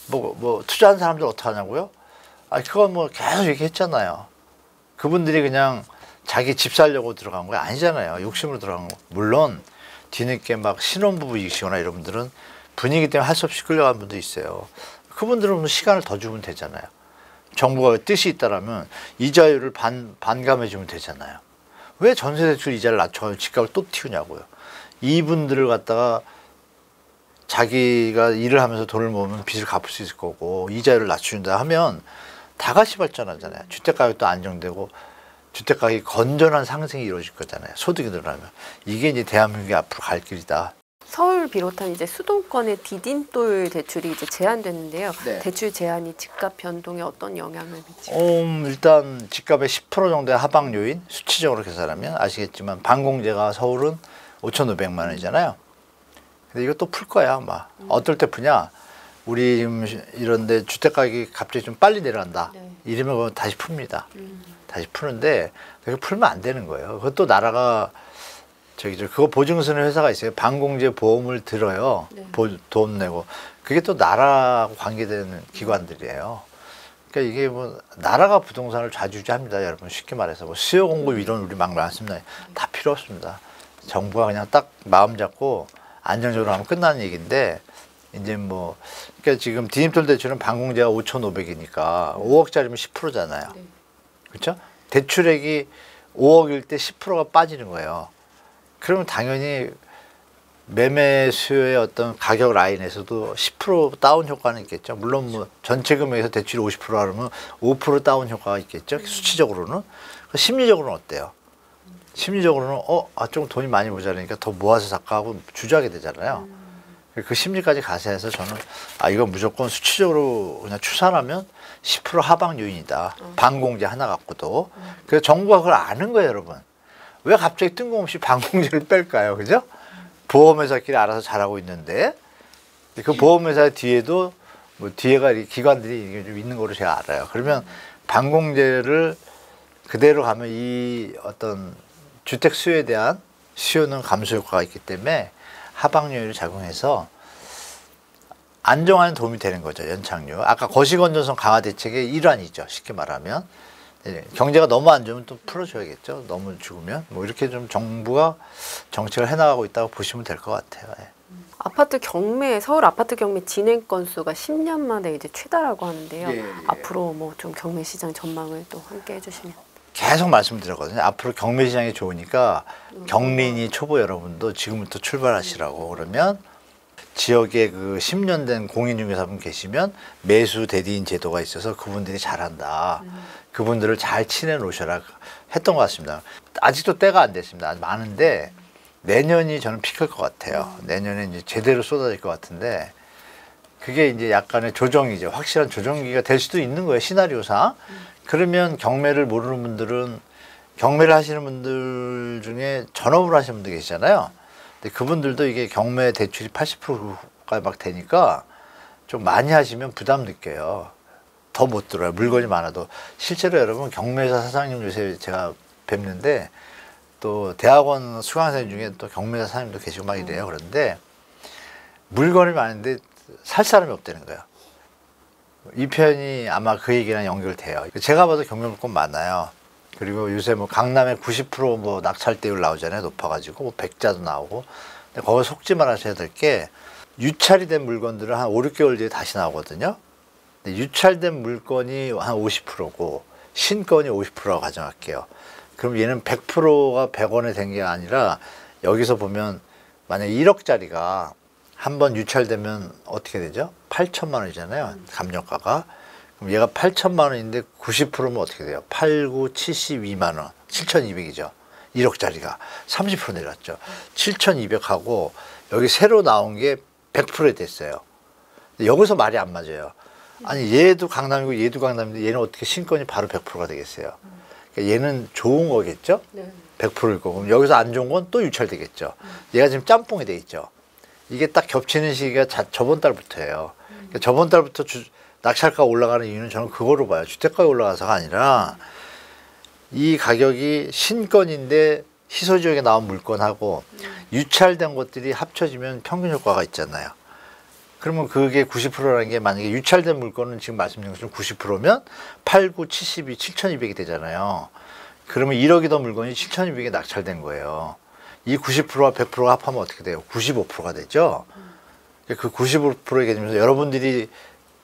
Speaker 2: 뭐 투자한 사람들 어떻게 하냐고요? 그건 뭐 계속 얘기했잖아요. 그분들이 그냥 자기 집 살려고 들어간 거 아니잖아요. 욕심으로 들어간 거. 물론 뒤늦게 막 신혼부부이시거나 이런 분들은 분위기 때문에 할 수 없이 끌려간 분도 있어요. 그분들은 시간을 더 주면 되잖아요. 정부가 뜻이 있다라면 이자율을 반감해 주면 되잖아요. 왜 전세대출 이자를 낮춰가지고 집값을 또 튀우냐고요. 이분들을 갖다가 자기가 일을 하면서 돈을 모으면 빚을 갚을 수 있을 거고 이자율을 낮춘다 하면 다 같이 발전하잖아요. 주택가격도 안정되고 주택가격이 건전한 상승이 이루어질 거잖아요. 소득이 늘어나면. 이게 이제 대한민국의 앞으로 갈 길이다.
Speaker 1: 서울 비롯한 이제 수도권의 디딤돌 대출이 이제 제한됐는데요.
Speaker 2: 네.
Speaker 1: 대출 제한이 집값 변동에 어떤 영향을 미치죠?
Speaker 2: 일단 집값의 10% 정도의 하방 요인, 수치적으로 계산하면 아시겠지만 반공제가 서울은 5,500만 원이잖아요. 근데 이거 또 풀 거야 아마. 어떨 때 푸냐? 우리 지금 이런데 주택 가격이 갑자기 좀 빨리 내려간다.
Speaker 1: 네.
Speaker 2: 이러면 그건 다시 풉니다. 다시 푸는데 그렇게 풀면 안 되는 거예요. 그것도 나라가 그거 보증서는 회사가 있어요. 반공제 보험을 들어요.
Speaker 1: 네.
Speaker 2: 돈 내고. 그게 또 나라하고 관계되는 기관들이에요. 그러니까 이게 뭐 나라가 부동산을 좌지우지합니다. 여러분 쉽게 말해서 뭐 수요 공급 이론 우리 막 많습니다. 다 필요 없습니다. 정부가 그냥 딱 마음 잡고 안정적으로 하면 끝나는 얘기인데 이제 뭐 그러니까 지금 디딤돌 대출은 반공제가 5,500이니까 5억짜리면 10%잖아요.
Speaker 1: 네.
Speaker 2: 그렇죠? 대출액이 5억일 때 10%가 빠지는 거예요. 그러면 당연히 매매 수요의 어떤 가격 라인에서도 10% 다운 효과는 있겠죠. 물론 뭐 전체 금액에서 대출이 50% 하면 5% 다운 효과가 있겠죠. 수치적으로는. 심리적으로는 어때요? 심리적으로는 좀 돈이 많이 모자라니까 더 모아서 살까 하고 주저하게 되잖아요. 그 심리까지 가세해서 저는 이건 무조건 수치적으로 그냥 추산하면 10% 하방 요인이다. 반공제 하나 갖고도. 그래서 정부가 그걸 아는 거예요, 여러분. 왜 갑자기 뜬금없이 반공제를 뺄까요? 그죠? 보험회사끼리 알아서 잘하고 있는데 그 보험회사 뒤에도 뭐 뒤에가 기관들이 이게 좀 있는 거로 제가 알아요. 그러면 반공제를 그대로 가면 이 어떤 주택 수요에 대한 수요는 감소 효과가 있기 때문에 하방 요인을 작용해서 안정화에 도움이 되는 거죠. 연착륙. 아까 거시건전성 강화 대책의 일환이죠. 쉽게 말하면. 경제가 너무 안 좋으면 또 풀어줘야겠죠. 너무 죽으면. 뭐 이렇게 좀 정부가 정책을 해나가고 있다고 보시면 될 것 같아요.
Speaker 1: 아파트 경매, 서울 아파트 경매 진행 건수가 10년 만에 이제 최다라고 하는데요.
Speaker 2: 예.
Speaker 1: 앞으로 뭐 좀 경매 시장 전망을 또 함께 해주시면.
Speaker 2: 계속 말씀드렸거든요. 앞으로 경매 시장이 좋으니까 경린이 초보 여러분도 지금부터 출발하시라고. 그러면 지역에 그 10년 된 공인중개사분 계시면 매수 대리인 제도가 있어서 그분들이 잘한다. 그분들을 잘 친해 놓으셔라 했던 것 같습니다. 아직도 때가 안 됐습니다. 아직 많은데 내년이 저는 피크일 것 같아요. 내년에 이제 제대로 쏟아질 것 같은데 그게 이제 약간의 조정이죠. 확실한 조정기가 될 수도 있는 거예요. 시나리오상. 그러면 경매를 모르는 분들은 경매를 하시는 분들 중에 전업을 하시는 분들 계시잖아요. 근데 그분들도 이게 경매 대출이 80%가 막 되니까 좀 많이 하시면 부담 느껴요. 더 못 들어요. 물건이 많아도. 실제로 여러분 경매사 사장님 요새 제가 뵙는데 또 대학원 수강생 중에 또 경매사 사장님도 계시고 막 이래요. 그런데 물건이 많은데 살 사람이 없다는 거예요. 이 편이 아마 그 얘기랑 연결돼요. 제가 봐도 경매물건 많아요. 그리고 요새 뭐 강남에 90% 낙찰대율 나오잖아요. 높아가지고 뭐 백자도 나오고. 근데 거기 속지 말아셔야 될 게 유찰이 된 물건들은 한 5, 6개월 뒤에 다시 나오거든요. 근데 유찰된 물건이 한 50%고 신건이 50%라고 가정할게요. 그럼 얘는 100%가 100원에 된 게 아니라 여기서 보면 만약 1억짜리가 한번 유찰되면 어떻게 되죠? 8천만 원이잖아요. 감정가가. 그럼 얘가 8천만 원인데 90%면 어떻게 돼요? 8, 9, 72만 원. 7,200이죠. 1억짜리가 30% 내렸죠. 7,200하고 여기 새로 나온 게 100% 됐어요. 여기서 말이 안 맞아요. 아니 얘도 강남이고 얘도 강남인데 얘는 어떻게 신건이 바로 100%가 되겠어요. 그러니까 얘는 좋은 거겠죠? 100%일 거고. 그럼 여기서 안 좋은 건 또 유찰되겠죠. 얘가 지금 짬뽕이 돼 있죠. 이게 딱 겹치는 시기가 저번 달부터예요. 그러니까 저번 달부터 낙찰가가 올라가는 이유는 저는 그거로 봐요. 주택가가 올라가서가 아니라 이 가격이 신건인데 희소지역에 나온 물건하고 유찰된 것들이 합쳐지면 평균 효과가 있잖아요. 그러면 그게 90%라는 게 만약에 유찰된 물건은 지금 말씀드린 것처럼 90%면 8, 9, 72, 7,200이 되잖아요. 그러면 1억이던 물건이 7,200에 낙찰된 거예요. 이 90%와 100%가 합하면 어떻게 돼요? 95%가 되죠. 그 95%의 개념에서 여러분들이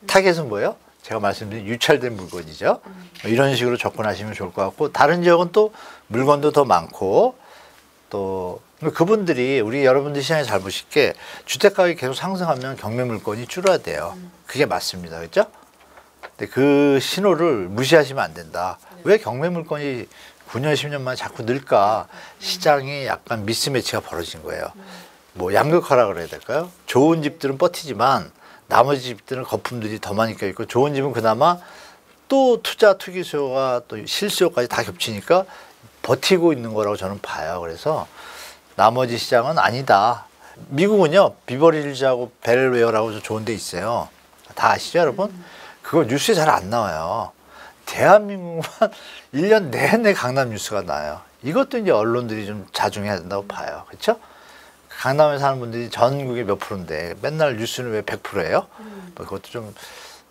Speaker 2: 타겟은 뭐예요? 제가 말씀드린 유찰된 물건이죠. 이런 식으로 접근하시면 좋을 것 같고 다른 지역은 또 물건도 더 많고 또 그분들이 우리 여러분들 시장에 잘 보실 게 주택가격이 계속 상승하면 경매 물건이 줄어야 돼요. 그게 맞습니다. 그렇죠? 근데 그 신호를 무시하시면 안 된다. 왜 경매 물건이 9년, 10년 만에 자꾸 늘까? 시장이 약간 미스매치가 벌어진 거예요. 뭐 양극화라 그래야 될까요? 좋은 집들은 버티지만 나머지 집들은 거품들이 더 많이 껴있고 좋은 집은 그나마 또 투기 수요가 또 실수요까지 다 겹치니까 버티고 있는 거라고 저는 봐요. 그래서 나머지 시장은 아니다. 미국은요, 비버리힐즈하고 벨웨어라고 좋은 데 있어요. 다 아시죠, 여러분? 그거 뉴스에 잘 안 나와요. 대한민국만 1년 내내 강남 뉴스가 나요. 이것도 이제 언론들이 좀 자중해야 된다고 봐요. 그렇죠? 강남에 사는 분들이 전국에 몇 프로인데 맨날 뉴스는 왜 100%예요? 그것도 좀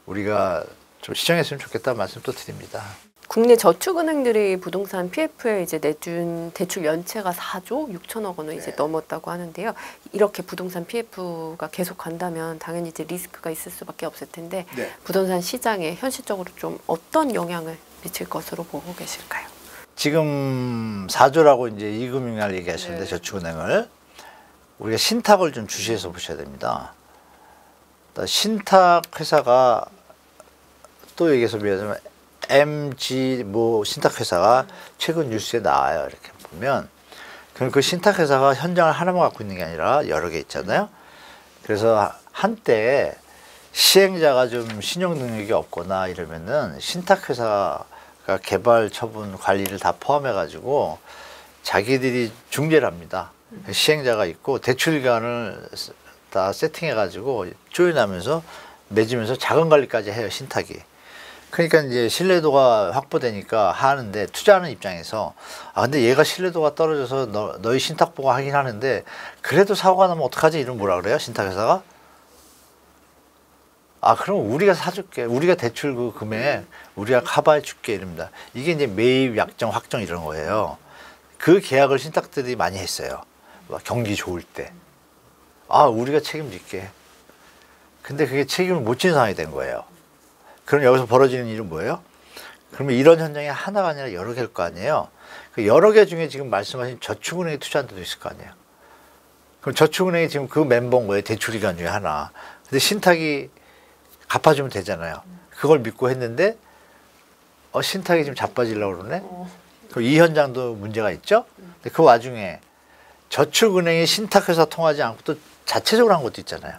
Speaker 2: 우리가 좀 시정했으면 좋겠다는 말씀 또 드립니다.
Speaker 1: 국내 저축은행들이 부동산 PF에 이제 내준 대출 연체가 4조 6천억 원을 이제 넘었다고 하는데요. 이렇게 부동산 PF가 계속 간다면 당연히 이제 리스크가 있을 수밖에 없을 텐데 부동산 시장에 현실적으로 좀 어떤 영향을 미칠 것으로 보고 계실까요?
Speaker 2: 지금 4조라고 이제 이금융날 얘기하셨는데 저축은행을 우리가 신탁을 좀 주시해서 보셔야 됩니다. 신탁 회사가 또 얘기해서 미안하지만 MG 뭐 신탁 회사가 최근 뉴스에 나와요. 이렇게 보면 그럼 그 신탁 회사가 현장을 하나만 갖고 있는 게 아니라 여러 개 있잖아요. 그래서 한때 시행자가 좀 신용 능력이 없거나 이러면은 신탁 회사가 개발 처분 관리를 다 포함해 가지고 자기들이 중재를 합니다. 시행자가 있고 대출 기간을 다 세팅해 가지고 조인하면서 맺으면서 자금 관리까지 해요. 신탁이. 그러니까 이제 신뢰도가 확보되니까 하는데 투자하는 입장에서 근데 얘가 신뢰도가 떨어져서 너희 신탁 보고 하긴 하는데 그래도 사고가 나면 어떡하지? 이러면 뭐라 그래요? 신탁회사가? 그럼 우리가 사줄게. 우리가 대출 그 금액 우리가 커버해 줄게 이럽니다. 이게 이제 매입 약정 확정 이런 거예요. 그 계약을 신탁들이 많이 했어요. 경기 좋을 때. 우리가 책임질게. 근데 그게 책임을 못 지는 상황이 된 거예요. 그럼 여기서 벌어지는 일은 뭐예요? 그러면 이런 현장이 하나가 아니라 여러 개일 거 아니에요. 그 여러 개 중에 지금 말씀하신 저축은행에 투자한 데도 있을 거 아니에요. 그럼 저축은행이 지금 그 멤버인 거예요. 대출기관 중에 하나. 근데 신탁이 갚아주면 되잖아요. 그걸 믿고 했는데 신탁이 지금 자빠지려고 그러네. 그럼 이 현장도 문제가 있죠. 근데 그 와중에 저축은행이 신탁회사 통하지 않고 또 자체적으로 한 것도 있잖아요.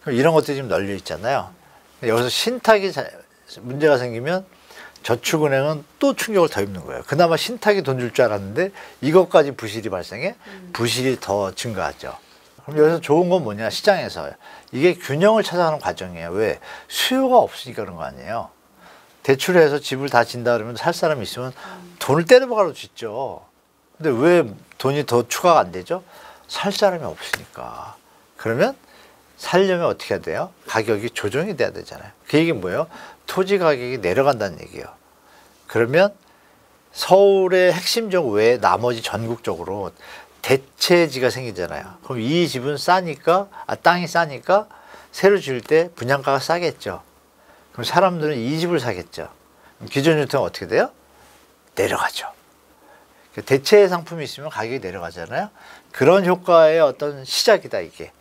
Speaker 2: 그럼 이런 것들이 지금 널려 있잖아요. 여기서 신탁이 문제가 생기면 저축은행은 또 충격을 더 입는 거예요. 그나마 신탁이 돈 줄 줄 알았는데 이것까지 부실이 발생해 부실이 더 증가하죠. 그럼 여기서 좋은 건 뭐냐, 시장에서 이게 균형을 찾아가는 과정이에요. 왜? 수요가 없으니까 그런 거 아니에요. 대출해서 집을 다 진다 그러면 살 사람이 있으면 돈을 때려박아서 짓죠. 근데 왜 돈이 더 추가가 안 되죠? 살 사람이 없으니까. 그러면 살려면 어떻게 해야 돼요? 가격이 조정이 돼야 되잖아요. 그 얘기는 뭐예요? 토지 가격이 내려간다는 얘기예요. 그러면 서울의 핵심 지역 외에 나머지 전국적으로 대체지가 생기잖아요. 그럼 이 집은 싸니까, 땅이 싸니까 새로 지을 때 분양가가 싸겠죠. 그럼 사람들은 이 집을 사겠죠. 그럼 기존 주택은 어떻게 돼요? 내려가죠. 대체 상품이 있으면 가격이 내려가잖아요. 그런 효과의 어떤 시작이다, 이게.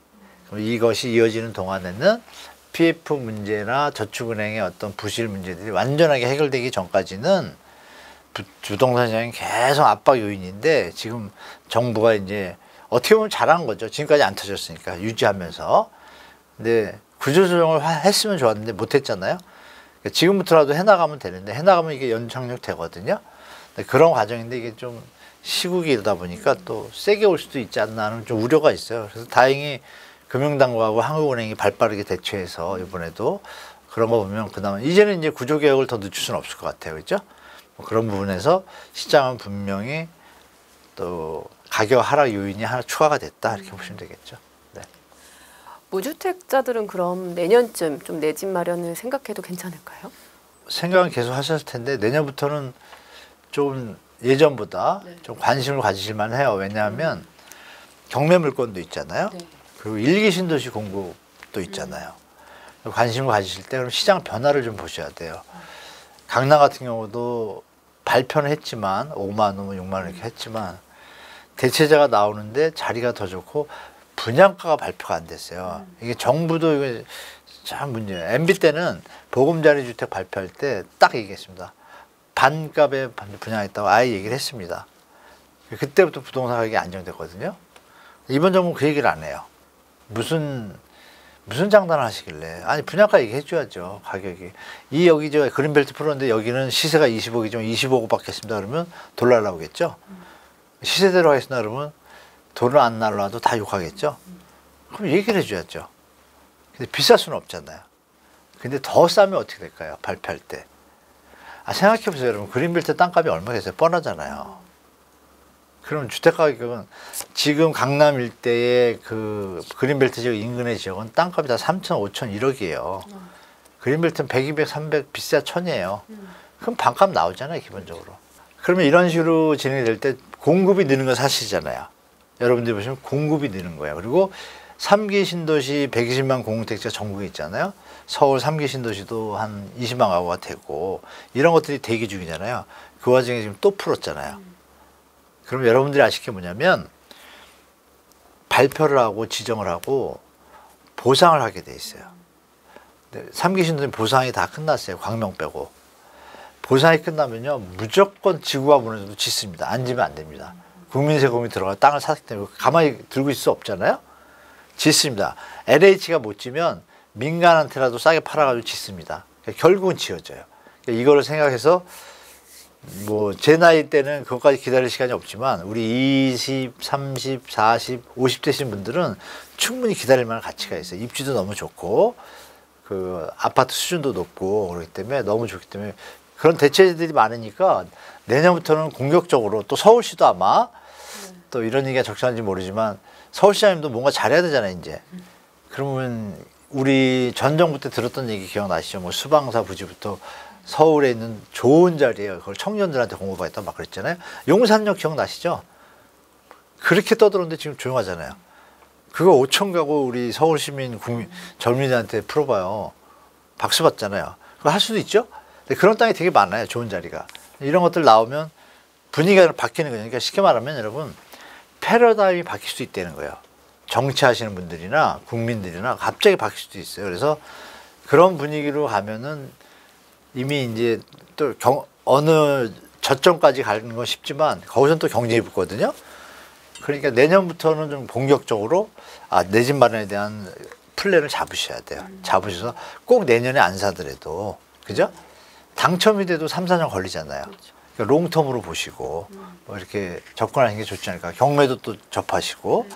Speaker 2: 그럼 이것이 이어지는 동안에는 PF 문제나 저축은행의 어떤 부실 문제들이 완전하게 해결되기 전까지는 부동산 시장이 계속 압박 요인인데, 지금 정부가 이제 어떻게 보면 잘한 거죠. 지금까지 안 터졌으니까 유지하면서. 근데 구조조정을 했으면 좋았는데 못했잖아요. 지금부터라도 해나가면 되는데, 해나가면 이게 연착륙 되거든요. 그런 과정인데 이게 좀 시국이 이러다 보니까 또 세게 올 수도 있지 않나 하는 좀 우려가 있어요. 그래서 다행히 금융당국하고 한국은행이 발빠르게 대처해서 이번에도 그런 거 보면 그나마 이제는 이제 구조개혁을 더 늦출 수는 없을 것 같아요. 그렇죠? 그런 부분에서 시장은 분명히 또 가격 하락 요인이 하나 추가가 됐다, 이렇게 보시면 되겠죠. 네.
Speaker 1: 무주택자들은 그럼 내년쯤 좀 내 집 마련을 생각해도 괜찮을까요?
Speaker 2: 생각은 계속 하셨을 텐데 내년부터는 좀 예전보다
Speaker 1: 네.
Speaker 2: 좀 관심을 가지실 만해요. 왜냐하면 경매 물건도 있잖아요.
Speaker 1: 네.
Speaker 2: 그리고 일기 신도시 공급도 있잖아요. 관심을 가지실 때 그럼 시장 변화를 좀 보셔야 돼요. 강남 같은 경우도 발표는 했지만 5만 원, 6만 원 이렇게 했지만 대체자가 나오는데 자리가 더 좋고 분양가가 발표가 안 됐어요. 이게 정부도 이게 참 문제예요. MB 때는 보금자리 주택 발표할 때 딱 얘기했습니다. 반값에 분양했다고 아예 얘기를 했습니다. 그때부터 부동산 가격이 안정됐거든요. 이번 정부는 그 얘기를 안 해요. 무슨 장단을 하시길래. 아니 분양가 얘기해 줘야죠. 가격이. 여기 저 그린벨트 풀었는데 여기는 시세가 20억이지만 25억 받겠습니다. 그러면 돈 날라오겠죠. 시세대로 하겠습니다. 그러면 돈을 안 날라와도 다 욕하겠죠. 그럼 얘기를 해줘야죠. 근데 비쌀 수는 없잖아요. 근데 더 싸면 어떻게 될까요? 발표할 때. 생각해보세요. 여러분. 그린벨트 땅값이 얼마겠어요? 뻔하잖아요. 그럼 주택가격은 지금 강남 일대의 그 그린벨트 지역 인근의 지역은 땅값이 다 3천, 5천, 1억이에요. 그린벨트는 100, 200, 300 비싸 1000이에요. 그럼 반값 나오잖아요, 기본적으로. 그러면 이런 식으로 진행이 될 때 공급이 느는 건 사실이잖아요. 여러분들 보시면 공급이 느는 거예요. 그리고 3기 신도시 120만 공공택지가 전국에 있잖아요. 서울 3기 신도시도 한 20만 가구가 되고 이런 것들이 대기 중이잖아요. 그 와중에 지금 또 풀었잖아요. 그럼 여러분들이 아실 게 뭐냐면 발표를 하고 지정을 하고 보상을 하게 돼 있어요. 3기 신도시 보상이 다 끝났어요. 광명 빼고. 보상이 끝나면요. 무조건 지구가 무너져도 짓습니다. 안 지면 안 됩니다. 국민 세금이 들어가 땅을 샀기 때문에 가만히 들고 있을 수 없잖아요. 짓습니다. LH가 못 지면 민간한테라도 싸게 팔아가지고 짓습니다. 그러니까 결국은 지어져요. 그러니까 이거를 생각해서 뭐 제 나이 때는 그것까지 기다릴 시간이 없지만 우리 20, 30, 40, 50 되신 분들은 충분히 기다릴 만한 가치가 있어요. 입지도 너무 좋고 그 아파트 수준도 높고 그렇기 때문에 너무 좋기 때문에 그런 대체들이 많으니까 내년부터는 공격적으로 또 서울시도 아마 또 이런 얘기가 적절한지 모르지만 서울시장님도 뭔가 잘해야 되잖아요, 이제. 그러면 우리 전 정부 때 들었던 얘기 기억나시죠? 뭐 수방사 부지부터 서울에 있는 좋은 자리에 그걸 청년들한테 공급하겠다 막 그랬잖아요. 용산역 기억나시죠? 그렇게 떠들었는데 지금 조용하잖아요. 그거 5천 가구 우리 서울 시민 젊은이들한테 풀어봐요. 박수 받잖아요. 그거 할 수도 있죠? 근데 그런 땅이 되게 많아요. 좋은 자리가. 이런 것들 나오면 분위기가 바뀌는 거예요. 그러니까 쉽게 말하면 여러분 패러다임이 바뀔 수 있다는 거예요. 정치하시는 분들이나 국민들이나 갑자기 바뀔 수도 있어요. 그래서 그런 분위기로 가면은 이미 이제 또 어느 저점까지 가는 건 쉽지만 거기서는 또 경쟁이 붙거든요. 그러니까 내년부터는 좀 본격적으로 내 집 마련에 대한 플랜을 잡으셔야 돼요. 잡으셔서 꼭 내년에 안 사더라도 그죠? 당첨이 돼도 3, 4년 걸리잖아요. 그러니까 롱텀으로 보시고 뭐 이렇게 접근하는 게 좋지 않을까. 경매도 또 접하시고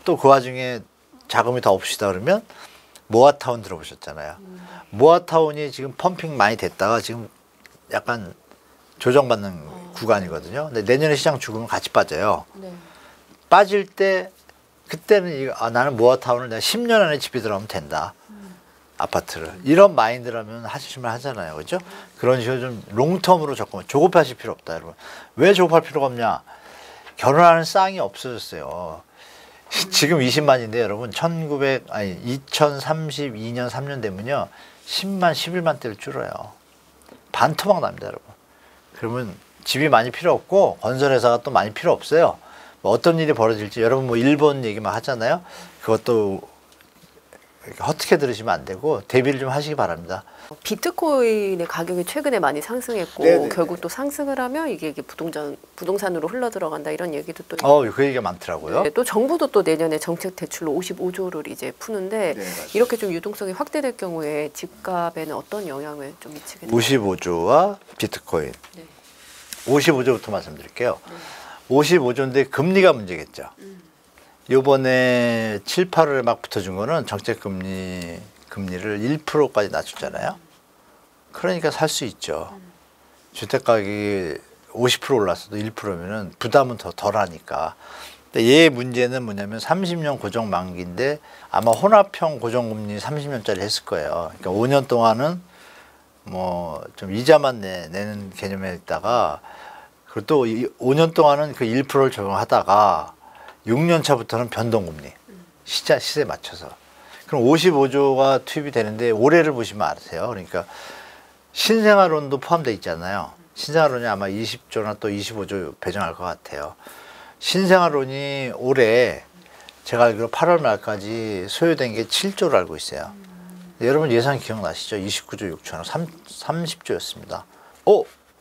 Speaker 2: 또 그 와중에 자금이 더 없으시다 그러면 모아타운 들어보셨잖아요. 모아타운이 지금 펌핑 많이 됐다가 지금 약간 조정받는 구간이거든요. 근데 내년에 시장 죽으면 같이 빠져요.
Speaker 1: 네.
Speaker 2: 빠질 때 그때는 나는 모아타운을 내가 10년 안에 집이 들어가면 된다. 아파트를. 이런 마인드라면 하시면 하잖아요. 그죠? 그런 식으로 좀 롱텀으로 접근. 조급하실 필요 없다, 여러분. 왜 조급할 필요가 없냐? 결혼하는 쌍이 없어졌어요. 지금 20만인데 여러분 2032년 3년 되면요 10만 11만 대를 줄어요. 반토막 납니다, 여러분. 그러면 집이 많이 필요 없고 건설회사가 또 많이 필요 없어요. 뭐 어떤 일이 벌어질지 여러분 뭐 일본 얘기만 하잖아요. 그것도 헛되게 들으시면 안 되고 대비를 좀 하시기 바랍니다.
Speaker 1: 비트코인의 가격이 최근에 많이 상승했고
Speaker 2: 네네네.
Speaker 1: 결국 또 상승을 하면 이게 부동산으로 흘러 들어간다 이런 얘기도 또
Speaker 2: 그 얘기가 많더라고요.
Speaker 1: 네, 또 정부도 또 내년에 정책 대출로 55조를 이제 푸는데 이렇게 좀 유동성이 확대될 경우에 집값에는 어떤 영향을 좀 미치겠나요?
Speaker 2: 55조와 비트코인.
Speaker 1: 네.
Speaker 2: 55조부터 말씀드릴게요. 55조인데 금리가 문제겠죠. 요번에 7, 8월에 막 붙어준 거는 정책 금리를 1%까지 낮췄잖아요. 그러니까 살 수 있죠. 주택 가격이 50% 올랐어도 1%면은 부담은 더 덜하니까. 근데 얘 문제는 뭐냐면 30년 고정 만기인데 아마 혼합형 고정금리 30년짜리 했을 거예요. 그러니까 5년 동안은 뭐 좀 이자만 내는 개념에 있다가 그리고 또 5년 동안은 그 1%를 적용하다가 6년 차부터는 변동금리 시세에 맞춰서 그럼 55조가 투입이 되는데 올해를 보시면 아세요. 그러니까 신생아론도 포함되어 있잖아요. 신생아론이 아마 20조나 또 25조 배정할 것 같아요. 신생아론이 올해 제가 알기로 8월 말까지 소요된 게 7조로 알고 있어요. 여러분 예산 기억나시죠? 29조 6천 원, 30조였습니다.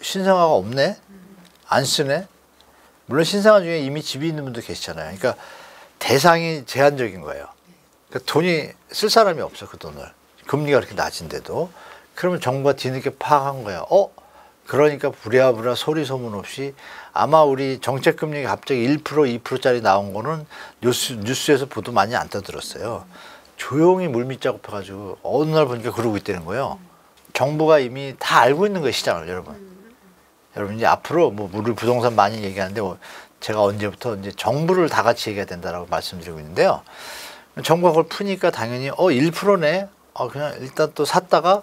Speaker 2: 신생아가 없네? 안 쓰네? 물론 신생아 중에 이미 집이 있는 분도 계시잖아요. 그러니까 대상이 제한적인 거예요. 그러니까 돈이 쓸 사람이 없어, 그 돈을. 금리가 그렇게 낮은데도. 그러면 정부가 뒤늦게 파악한 거예요. 그러니까 부랴부랴 소리 소문 없이 아마 우리 정책 금리가 갑자기 1%, 2%짜리 나온 거는 뉴스에서 보도 많이 안 떠들었어요. 조용히 물밑 작업해가지고 어느 날 보니까 그러고 있다는 거예요. 정부가 이미 다 알고 있는 거예요, 시장을, 여러분. 여러분 이제 앞으로 뭐 우리 부동산 많이 얘기하는데 제가 언제부터 이제 정부를 다 같이 얘기해야 된다라고 말씀드리고 있는데요. 정부가 그걸 푸니까 당연히 1%네. 그냥 일단 또 샀다가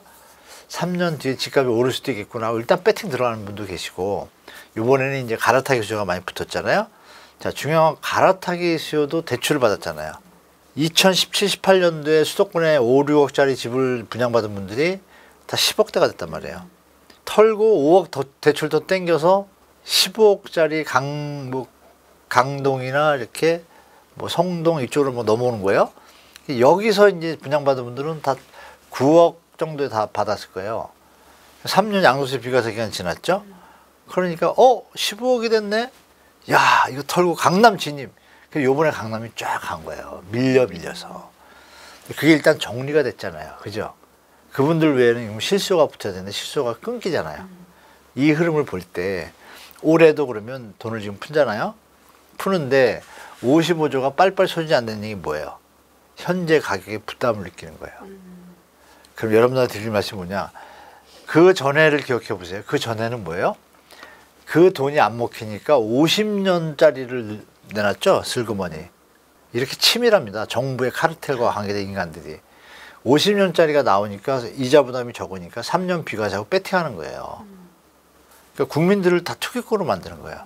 Speaker 2: 3년 뒤에 집값이 오를 수도 있겠구나. 일단 배팅 들어가는 분도 계시고 이번에는 이제 갈아타기 수요가 많이 붙었잖아요. 자, 중요한 갈아타기 수요도 대출을 받았잖아요. 2017, 18년도에 수도권에 5, 6억짜리 집을 분양받은 분들이 다 10억대가 됐단 말이에요. 털고 5억 대출 더 땡겨서 15억짜리 강동이나 이렇게 뭐 성동 이쪽으로 뭐 넘어오는 거예요. 여기서 이제 분양받은 분들은 다 9억 정도에 다 받았을 거예요. 3년 양도세 비과세 기간 지났죠. 그러니까 15억이 됐네. 야, 이거 털고 강남 진입. 요번에 강남이 쫙 간 거예요. 밀려서. 그게 일단 정리가 됐잖아요. 그죠? 그분들 외에는 실수요가 붙어야 되는데 실수요가 끊기잖아요. 이 흐름을 볼 때 올해도 그러면 돈을 지금 푼잖아요. 푸는데 55조가 빨빨 소진이 안 되는 얘기 뭐예요? 현재 가격에 부담을 느끼는 거예요. 그럼 여러분들한테 드릴 말씀이 뭐냐? 그 전에를 기억해 보세요. 그 전에는 뭐예요? 그 돈이 안 먹히니까 50년짜리를 내놨죠. 슬그머니. 이렇게 치밀합니다. 정부의 카르텔과 관계된 인간들이. 50년짜리가 나오니까 이자 부담이 적으니까 3년 비과세하고 배팅하는 거예요. 그러니까 국민들을 다 투기꾼으로 만드는 거예요.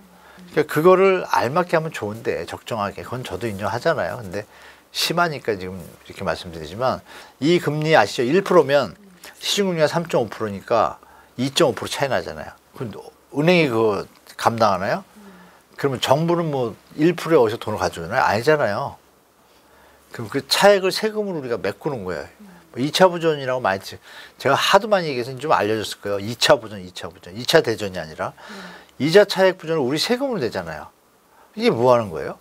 Speaker 2: 그러니까 그거를 알맞게 하면 좋은데 적정하게. 그건 저도 인정하잖아요. 근데 심하니까 지금 이렇게 말씀드리지만 이 금리 아시죠? 1%면 시중금리가 3.5%니까 2.5% 차이 나잖아요. 그럼 은행이 그거 감당하나요? 그러면 정부는 뭐 1%에 어디서 돈을 가져오나요? 아니잖아요. 그럼 그 차액을 세금으로 우리가 메꾸는 거예요. 2차 부전이라고 많이 제가 하도 많이 얘기해서 좀 알려줬을 거예요. 2차 부전, 2차 부전. 2차 대전이 아니라 이자 차액 부전을 우리 세금으로 내잖아요. 이게 뭐 하는 거예요?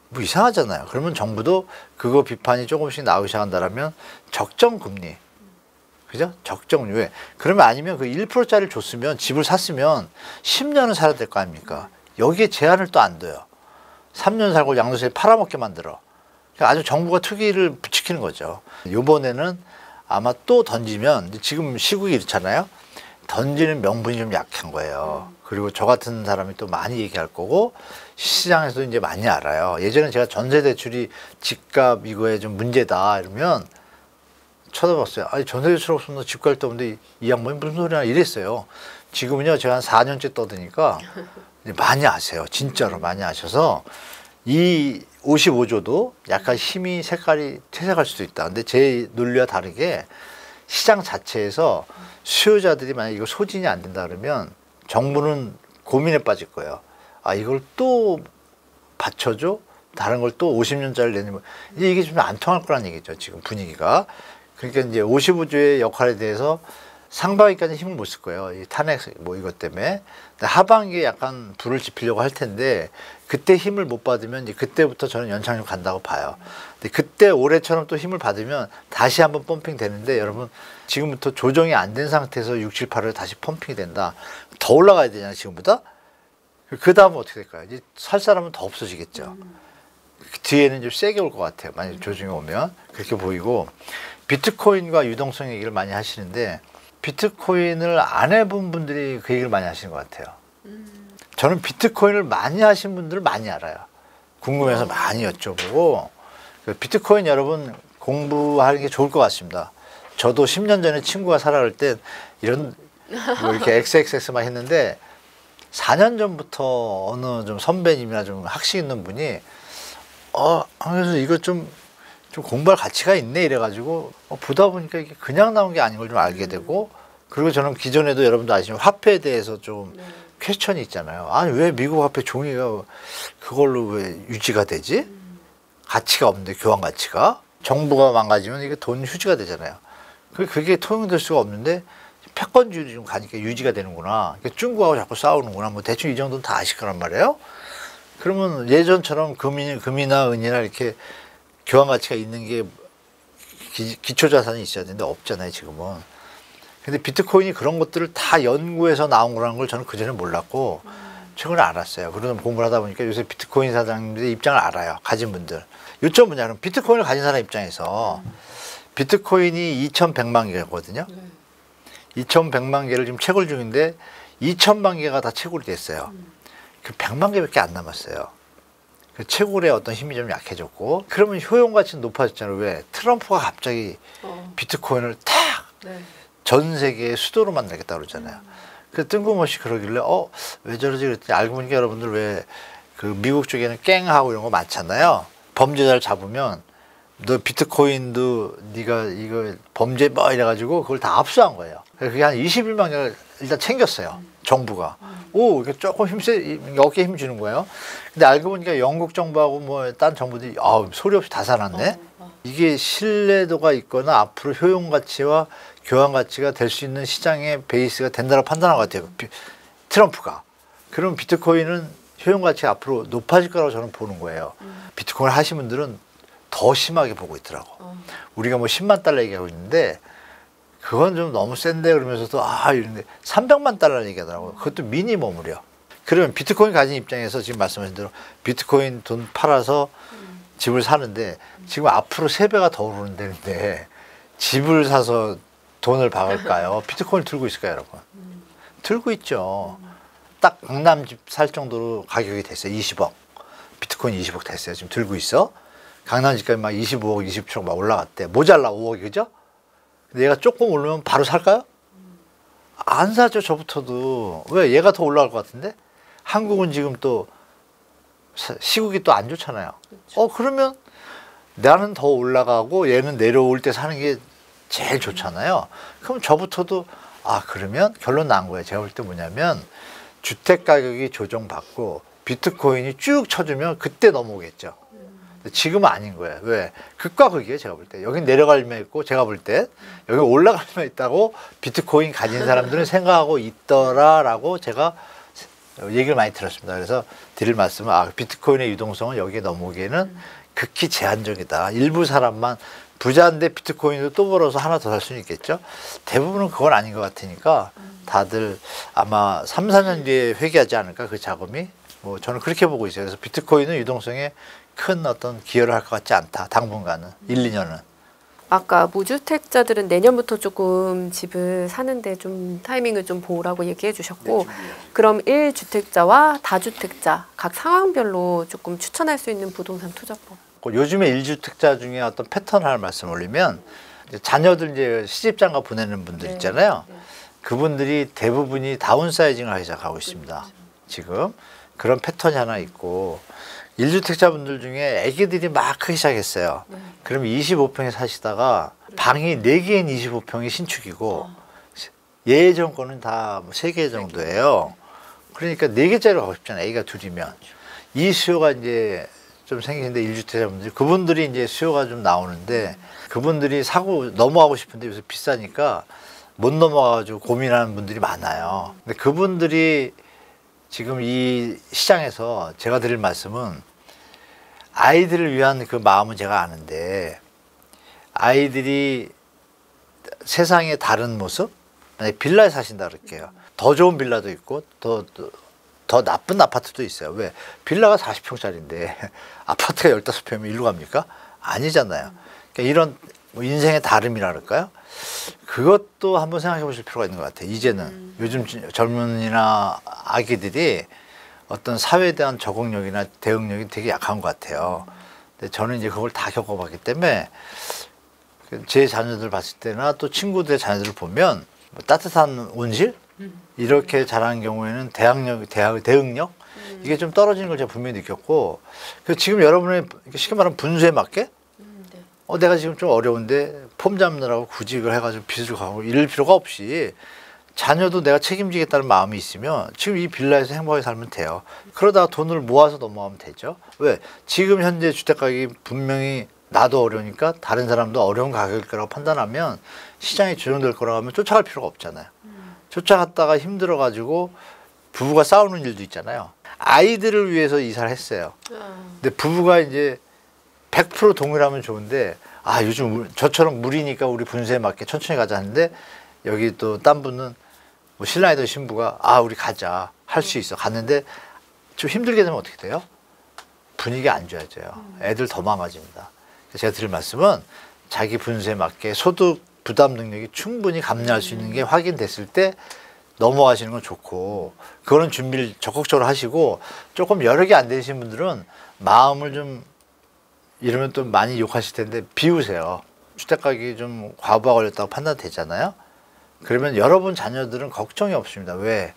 Speaker 2: 뭐 이상하잖아요. 그러면 정부도 그거 비판이 조금씩 나오기 시작한다면 적정 금리. 그죠? 적정 왜? 그러면 아니면 그 1%짜리를 줬으면 집을 샀으면 10년은 살아야 될 거 아닙니까? 여기에 제한을 또 안 둬요. 3년 살고 양도세에 팔아먹게 만들어. 아주 정부가 투기를 부추기는 거죠. 이번에는 아마 또 던지면 지금 시국이 이렇잖아요. 던지는 명분이 좀 약한 거예요. 그리고 저 같은 사람이 또 많이 얘기할 거고 시장에서도 이제 많이 알아요. 예전에 제가 전세 대출이 집값 이거에 좀 문제다 이러면 쳐다봤어요. 아니 전세 대출 없으면 집 갈 데 없는데 이 양반이 무슨 소리야 이랬어요. 지금은요 제가 한 4년째 떠드니까 많이 아세요. 진짜로 많이 아셔서 이 55조도 약간 힘이 색깔이 퇴색할 수도 있다. 근데 제 논리와 다르게 시장 자체에서 수요자들이 만약에 이거 소진이 안 된다 그러면 정부는 고민에 빠질 거예요. 아 이걸 또 받쳐줘? 다른 걸 또 50년짜리 내는 이게 좀 안 통할 거란 얘기죠. 지금 분위기가. 그러니까 이제 55조의 역할에 대해서 상반기까지 힘을 못 쓸 거예요. 이 탄핵 뭐 이것 때문에. 하반기에 약간 불을 지피려고 할 텐데 그때 힘을 못 받으면 이제 그때부터 저는 연착륙 간다고 봐요. 근데 그때 올해처럼 또 힘을 받으면 다시 한번 펌핑 되는데 여러분 지금부터 조정이 안 된 상태에서 6, 7, 8월 다시 펌핑이 된다. 더 올라가야 되잖아요. 지금보다. 그 다음은 어떻게 될까요? 이제 살 사람은 더 없어지겠죠. 뒤에는 좀 세게 올 것 같아요. 만약 조정이 오면. 그렇게 보이고 비트코인과 유동성 얘기를 많이 하시는데 비트코인을 안 해본 분들이 그 얘기를 많이 하시는 것 같아요. 저는 비트코인을 많이 하신 분들을 많이 알아요. 궁금해서 많이 여쭤보고 비트코인 여러분 공부하는 게 좋을 것 같습니다. 저도 10년 전에 친구가 살아갈 때 이런 뭐 이렇게 XXX만 했는데 4년 전부터 어느 좀 선배님이나 좀 학식 있는 분이 그래서 이거 좀 공부할 가치가 있네 이래가지고 보다 보니까 이게 그냥 나온 게 아닌 걸 좀 알게 되고 그리고 저는 기존에도 여러분도 아시지만 화폐에 대해서 좀 퀘스천이 있잖아요. 아니 왜 미국 화폐 종이가 그걸로 왜 유지가 되지? 가치가 없는데 교환 가치가 정부가 망가지면 이게 돈 휴지가 되잖아요. 그게 통용될 수가 없는데 패권주의로 좀 가니까 유지가 되는구나. 그러니까 중국하고 자꾸 싸우는구나. 뭐 대충 이 정도는 다 아실 거란 말이에요. 그러면 예전처럼 금이나 은이나 이렇게 교환 가치가 있는 게 기초 자산이 있어야 되는데 없잖아요, 지금은. 근데 비트코인이 그런 것들을 다 연구해서 나온 거라는 걸 저는 그전에 몰랐고 최근에 알았어요. 그러다 공부를 하다 보니까 요새 비트코인 사장님들의 입장을 알아요. 가진 분들. 요점 뭐냐면 비트코인을 가진 사람 입장에서 비트코인이 2,100만 개거든요. 2,100만 개를 지금 채굴 중인데 2,000만 개가 다 채굴이 됐어요. 그 100만 개밖에 안 남았어요. 그 채굴의 어떤 힘이 좀 약해졌고 그러면 효용 가치는 높아졌잖아요. 왜? 트럼프가 갑자기 비트코인을 탁 전 세계의 수도로 만들겠다 그러잖아요. 그 뜬금없이 그러길래 왜 저러지 그랬더니 알고 보니까 여러분들 왜 그 미국 쪽에는 깽하고 이런 거 많잖아요. 범죄자를 잡으면 너 비트코인도 네가 이거 범죄 뭐 이래가지고 그걸 다 압수한 거예요. 그게 한 21만 개를 일단 챙겼어요. 정부가. 이게 조금 어깨에 힘 주는 거예요. 근데 알고 보니까 영국 정부하고 뭐 딴 정부들이 소리 없이 다 사놨네. 이게 신뢰도가 있거나 앞으로 효용 가치와 교환 가치가 될 수 있는 시장의 베이스가 된다고 판단한 것 같아요. 트럼프가. 그럼 비트코인은 효용 가치가 앞으로 높아질 거라고 저는 보는 거예요. 비트코인을 하신 분들은 더 심하게 보고 있더라고. 우리가 뭐 10만 달러 얘기하고 있는데 그건 좀 너무 센데 그러면서도 이런데 300만 달러 얘기하더라고요. 그것도 미니멈으로요. 그러면 비트코인 가진 입장에서 지금 말씀하신 대로 비트코인 돈 팔아서 집을 사는데 지금 앞으로 3배가 더 오르는데 집을 사서 돈을 박을까요? 비트코인을 들고 있을까요, 여러분? 들고 있죠. 딱 강남 집 살 정도로 가격이 됐어요. 20억. 비트코인 20억 됐어요. 지금 들고 있어. 강남 집값이 막 25억, 27억 막 올라갔대. 모자라 5억이 그죠? 근데 얘가 조금 오르면 바로 살까요? 안 사죠, 저부터도. 왜? 얘가 더 올라갈 것 같은데? 한국은 지금 또 시국이 또 안 좋잖아요. 그렇죠. 그러면 나는 더 올라가고 얘는 내려올 때 사는 게 제일 좋잖아요. 그럼 저부터도 아, 그러면 결론 난 거예요. 제가 볼 때 뭐냐면 주택 가격이 조정받고 비트코인이 쭉 쳐주면 그때 넘어오겠죠. 근데 지금은 아닌 거예요. 왜? 극과 극이에요. 제가 볼 때. 여긴 내려갈 면 있고 제가 볼 때 여기 올라갈 면 있다고 비트코인 가진 사람들은 생각하고 있더라라고 제가 얘기를 많이 들었습니다. 그래서 드릴 말씀은 비트코인의 유동성은 여기에 넘어오기에는 극히 제한적이다. 일부 사람만 부자인데 비트코인도 또 벌어서 하나 더 살 수는 있겠죠. 대부분은 그건 아닌 것 같으니까 다들 아마 3, 4년 뒤에 회귀하지 않을까 그 자금이. 뭐 저는 그렇게 보고 있어요. 그래서 비트코인은 유동성에 큰 어떤 기여를 할 것 같지 않다. 당분간은 1, 2년은.
Speaker 1: 아까 무주택자들은 내년부터 조금 집을 사는데 좀 타이밍을 좀 보라고 얘기해 주셨고 그럼 1주택자와 다주택자 각 상황별로 조금 추천할 수 있는 부동산 투자법.
Speaker 2: 요즘에 1주택자 중에 어떤 패턴 하나 말씀 올리면 자녀들 이제 시집장가 보내는 분들 있잖아요. 그분들이 대부분이 다운사이징을 하기 시작하고 있습니다. 지금 그런 패턴이 하나 있고 1주택자분들 중에 아기들이 막 크기 시작했어요. 그럼 25평에 사시다가 방이 4개인 25평이 신축이고 예전 거는 다 3개 정도예요. 그러니까 4개짜리로 가고 싶잖아요. 아기가 둘이면. 이 수요가 이제 좀 생기는데 1주택자분들이 그분들이 이제 수요가 좀 나오는데 그분들이 사고 넘어가고 싶은데 요새 비싸니까 못 넘어가가지고 고민하는 분들이 많아요. 근데 그분들이 지금 이 시장에서 제가 드릴 말씀은 아이들을 위한 그 마음은 제가 아는데 아이들이 세상의 다른 모습? 만약에 빌라에 사신다 그럴게요. 더 좋은 빌라도 있고 더 나쁜 아파트도 있어요. 왜? 빌라가 40평짜리인데 아파트가 15평이면 일로 갑니까? 아니잖아요. 그러니까 이런 뭐 인생의 다름이라 그럴까요? 그것도 한번 생각해 보실 필요가 있는 것 같아요. 이제는 요즘 젊은이나 아기들이 어떤 사회에 대한 적응력이나 대응력이 되게 약한 것 같아요. 근데 저는 이제 그걸 다 겪어봤기 때문에 제 자녀들 봤을 때나 또 친구들의 자녀들을 보면 뭐 따뜻한 온실 이렇게 자란 경우에는 대응력 이게 좀 떨어지는 걸 제가 분명히 느꼈고 지금 여러분의 쉽게 말하면 분수에 맞게 내가 지금 좀 어려운데 폼 잡느라고 굳이 이걸 해가지고 빚을 가고 이럴 필요가 없이 자녀도 내가 책임지겠다는 마음이 있으면 지금 이 빌라에서 행복하게 살면 돼요. 그러다가 돈을 모아서 넘어가면 되죠. 왜? 지금 현재 주택가격이 분명히 나도 어려우니까 다른 사람도 어려운 가격일 거라고 판단하면 시장이 조정될 거라고 하면 쫓아갈 필요가 없잖아요. 쫓아갔다가 힘들어가지고 부부가 싸우는 일도 있잖아요. 아이들을 위해서 이사를 했어요. 근데 부부가 이제 100% 동일하면 좋은데 요즘 저처럼 무리니까 우리 분수에 맞게 천천히 가자 하는데 여기 또 딴 분은 뭐 신랑이든 신부가 우리 가자 할 수 있어 갔는데 좀 힘들게 되면 어떻게 돼요? 분위기 안 좋아져요. 애들 더 망가집니다. 제가 드릴 말씀은 자기 분수에 맞게 소득 부담 능력이 충분히 감내할 수 있는 게 확인됐을 때 넘어가시는 건 좋고 그거는 준비를 적극적으로 하시고 조금 여력이 안 되신 분들은 마음을 좀 이러면 또 많이 욕하실 텐데 비우세요. 주택가격이 좀 과부하 걸렸다고 판단되잖아요. 그러면 여러분 자녀들은 걱정이 없습니다. 왜?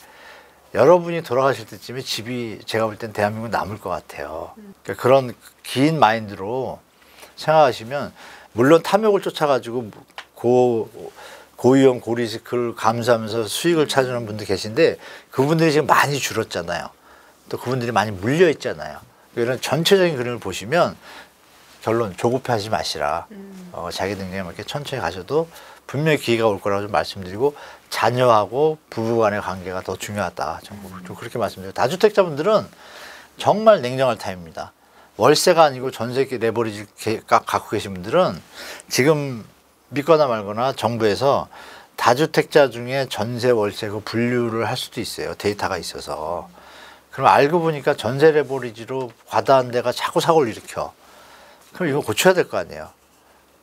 Speaker 2: 여러분이 돌아가실 때쯤에 집이 제가 볼 땐 대한민국 남을 것 같아요. 그러니까 그런 긴 마인드로 생각하시면 물론 탐욕을 쫓아가지고 고위험 고리스크를 감수하면서 수익을 찾으는 분들 계신데 그분들이 지금 많이 줄었잖아요. 또 그분들이 많이 물려 있잖아요. 이런 전체적인 그림을 보시면 결론 조급해하지 마시라. 자기 능력에 맞게 천천히 가셔도 분명히 기회가 올 거라고 좀 말씀드리고 자녀하고 부부간의 관계가 더 중요하다. 좀 그렇게 말씀드리고 다주택자분들은 정말 냉정할 타입입니다. 월세가 아니고 전세 레버리지 갖고 계신 분들은 지금 믿거나 말거나 정부에서 다주택자 중에 전세 월세 그 분류를 할 수도 있어요. 데이터가 있어서. 그럼 알고 보니까 전세 레버리지로 과다한 데가 자꾸 사고를 일으켜. 그럼 이거 고쳐야 될 거 아니에요.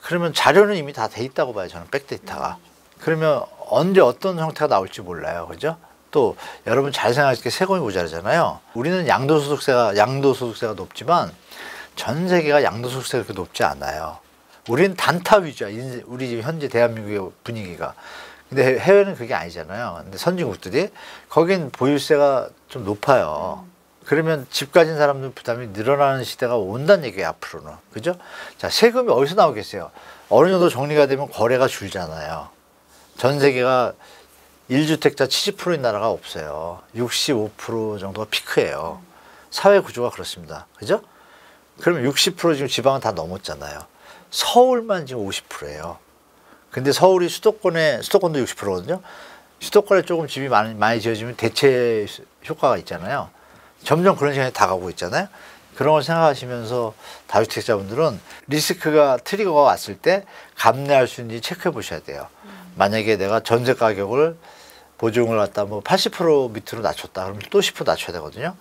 Speaker 2: 그러면 자료는 이미 다 돼 있다고 봐요. 저는 백데이터가. 그러면 언제 어떤 형태가 나올지 몰라요. 그죠? 또 여러분 잘 생각하실 때 세금이 모자라잖아요. 우리는 양도소득세가 높지만 전 세계가 양도소득세가 그렇게 높지 않아요. 우리는 단타 위주야. 우리 지금 현재 대한민국의 분위기가. 근데 해외는 그게 아니잖아요. 근데 선진국들이 거긴 보유세가 좀 높아요. 그러면 집 가진 사람들 부담이 늘어나는 시대가 온다는 얘기예요. 앞으로는. 그죠? 자, 세금이 어디서 나오겠어요? 어느 정도 정리가 되면 거래가 줄잖아요. 전 세계가 1주택자 70%인 나라가 없어요. 65% 정도가 피크예요. 사회 구조가 그렇습니다. 그죠? 그러면 60% 지금 지방은 다 넘었잖아요. 서울만 지금 50%예요. 근데 서울이 수도권도 60%거든요. 수도권에 조금 집이 많이 지어지면 대체 효과가 있잖아요. 점점 그런 시간이 다가오고 있잖아요. 그런 걸 생각하시면서 다주택자분들은 리스크가 트리거가 왔을 때 감내할 수 있는지 체크해 보셔야 돼요. 만약에 내가 전세 가격을 보증을 갖다 뭐 80% 밑으로 낮췄다 그러면 또 10% 낮춰야 되거든요.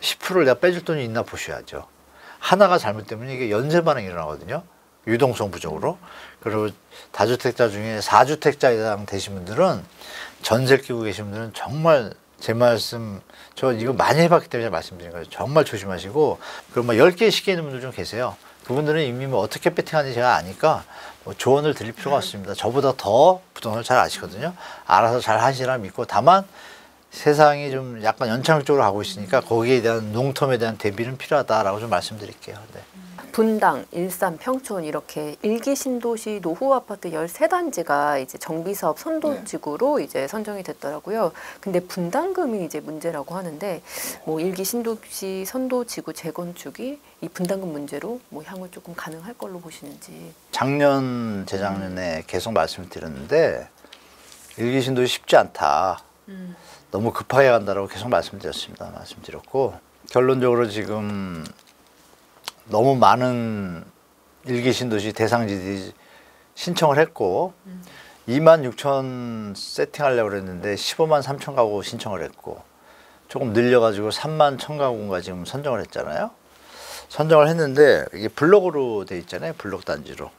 Speaker 2: 10%를 내가 빼줄 돈이 있나 보셔야죠. 하나가 잘못되면 이게 연쇄 반응이 일어나거든요. 유동성 부족으로. 그리고 다주택자 중에 4주택자 이상 되신 분들은 전세 끼고 계신 분들은 정말 제 말씀 저 이거 많이 해봤기 때문에 말씀드린 거예요. 정말 조심하시고 그럼 막 10개 쉽게 있는 분들 좀 계세요. 그분들은 이미 뭐 어떻게 배팅하는지 제가 아니까 뭐 조언을 드릴 필요가 없습니다. 저보다 더 부동산을 잘 아시거든요. 알아서 잘 하시라 믿고 다만 세상이 좀 약간 연착륙적으로 가고 있으니까 거기에 대한 롱텀에 대한 대비는 필요하다라고 좀 말씀드릴게요. 네.
Speaker 1: 분당, 일산, 평촌 이렇게 일기 신도시 노후 아파트 13단지가 이제 정비사업 선도지구로 이제 선정이 됐더라고요. 근데 분담금이 이제 문제라고 하는데 뭐 일기 신도시 선도지구 재건축이 이 분담금 문제로 뭐 향후 조금 가능할 걸로 보시는지.
Speaker 2: 작년, 재작년에 계속 말씀을 드렸는데 일기 신도시 쉽지 않다. 너무 급하게 간다라고 계속 말씀드렸고 결론적으로 지금 너무 많은 일기 신도시 대상지들이 신청을 했고 26,000 세팅하려고 그랬는데 15만 3천 가구 신청을 했고 조금 늘려가지고 3만 1천 가구가 지금 선정을 했잖아요. 선정을 했는데 이게 블록으로 돼 있잖아요. 블록 단지로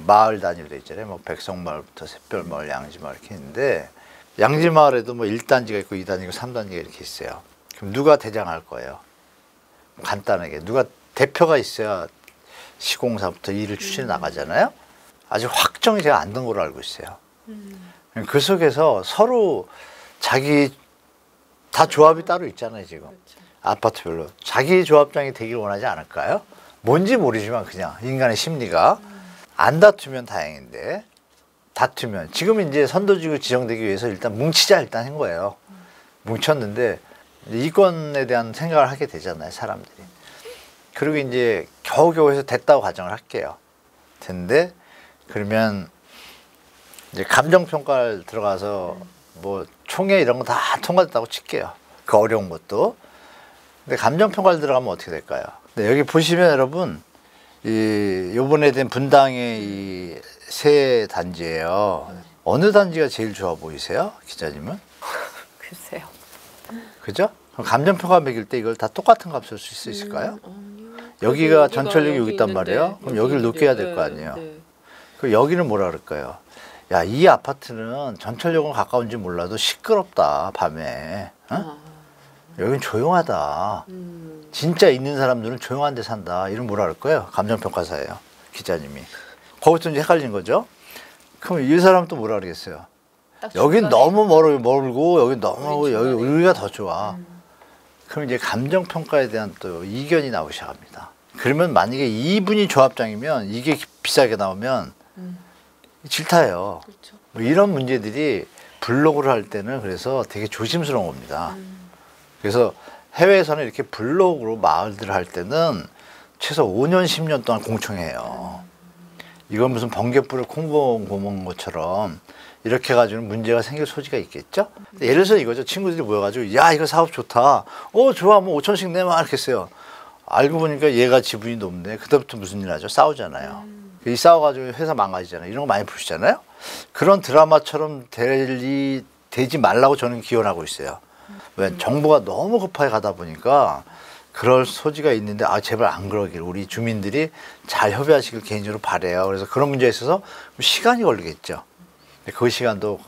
Speaker 2: 마을 단위로 돼 있잖아요. 뭐 백성마을부터 샛별마을, 양지마을 이렇게 있는데 양지마을에도 뭐 1단지가 있고 2단지가 있고 3단지가 이렇게 있어요. 그럼 누가 대장할 거예요? 간단하게 누가 대표가 있어야 시공사부터 일을 추진해 나가잖아요. 아직 확정이 제가 안 된 걸로 알고 있어요. 그 속에서 서로 자기 다 조합이 따로 있잖아요. 지금 그렇죠. 아파트별로 자기 조합장이 되길 원하지 않을까요? 뭔지 모르지만 그냥 인간의 심리가 안 다투면 다행인데 다투면 지금 이제 선도지구 지정되기 위해서 일단 뭉치자 일단 한 거예요. 뭉쳤는데 이권에 대한 생각을 하게 되잖아요. 사람들이. 그리고 이제 겨우겨우 해서 됐다고 가정을 할게요. 됐는데 그러면 이제 감정평가를 들어가서 뭐 총회 이런 거 다 통과됐다고 칠게요. 그 어려운 것도. 근데 감정평가를 들어가면 어떻게 될까요? 근데 여기 보시면 여러분 요번에 된 분당의 이 세 단지예요. 어느 단지가 제일 좋아 보이세요? 기자님은?
Speaker 1: 글쎄요.
Speaker 2: 그죠? 그럼 감정평가 매길 때 이걸 다 똑같은 값을 쓸 수 있을까요? 여기가 전철역이 여기 있단 말이에요. 그럼 여기를 높게 해야 될 거 아니에요. 그 여기는 뭐라 그럴까요? 야, 이 아파트는 전철역은 가까운지 몰라도 시끄럽다 밤에. 어? 여긴 조용하다. 진짜 있는 사람들은 조용한 데 산다. 이런 뭐라 그럴까요? 감정평가사예요. 기자님이. 거기서 이제 헷갈린 거죠. 그럼 이 사람은 또 뭐라 그러겠어요? 여긴 너무 멀고 여긴 너무 여기가 더 좋아. 그럼 이제 감정평가에 대한 또 이견이 나오기 시작합니다. 그러면 만약에 이분이 조합장이면 이게 비싸게 나오면 질타해요. 그렇죠. 뭐 이런 문제들이 블록으로 할 때는 그래서 되게 조심스러운 겁니다. 그래서 해외에서는 이렇게 블록으로 마을들을 할 때는 최소 5년, 10년 동안 공청해요. 이건 무슨 번개불을 콩봉 고문 것처럼 이렇게 해가지고는 문제가 생길 소지가 있겠죠? 예를 들어서 이거죠. 친구들이 모여가지고 야 이거 사업 좋다. 좋아 뭐 5천씩 내면 이렇게 했어요. 알고 보니까 얘가 지분이 높네. 그때부터 무슨 일 하죠? 싸우잖아요. 이 싸워가지고 회사 망가지잖아요. 이런 거 많이 보시잖아요. 그런 드라마처럼 되지 말라고 저는 기원하고 있어요. 왜? 정부가 너무 급하게 가다 보니까 그럴 소지가 있는데 제발 안 그러길 우리 주민들이 잘 협의하시길 개인적으로 바래요. 그래서 그런 문제에 있어서 시간이 걸리겠죠. 그 시간도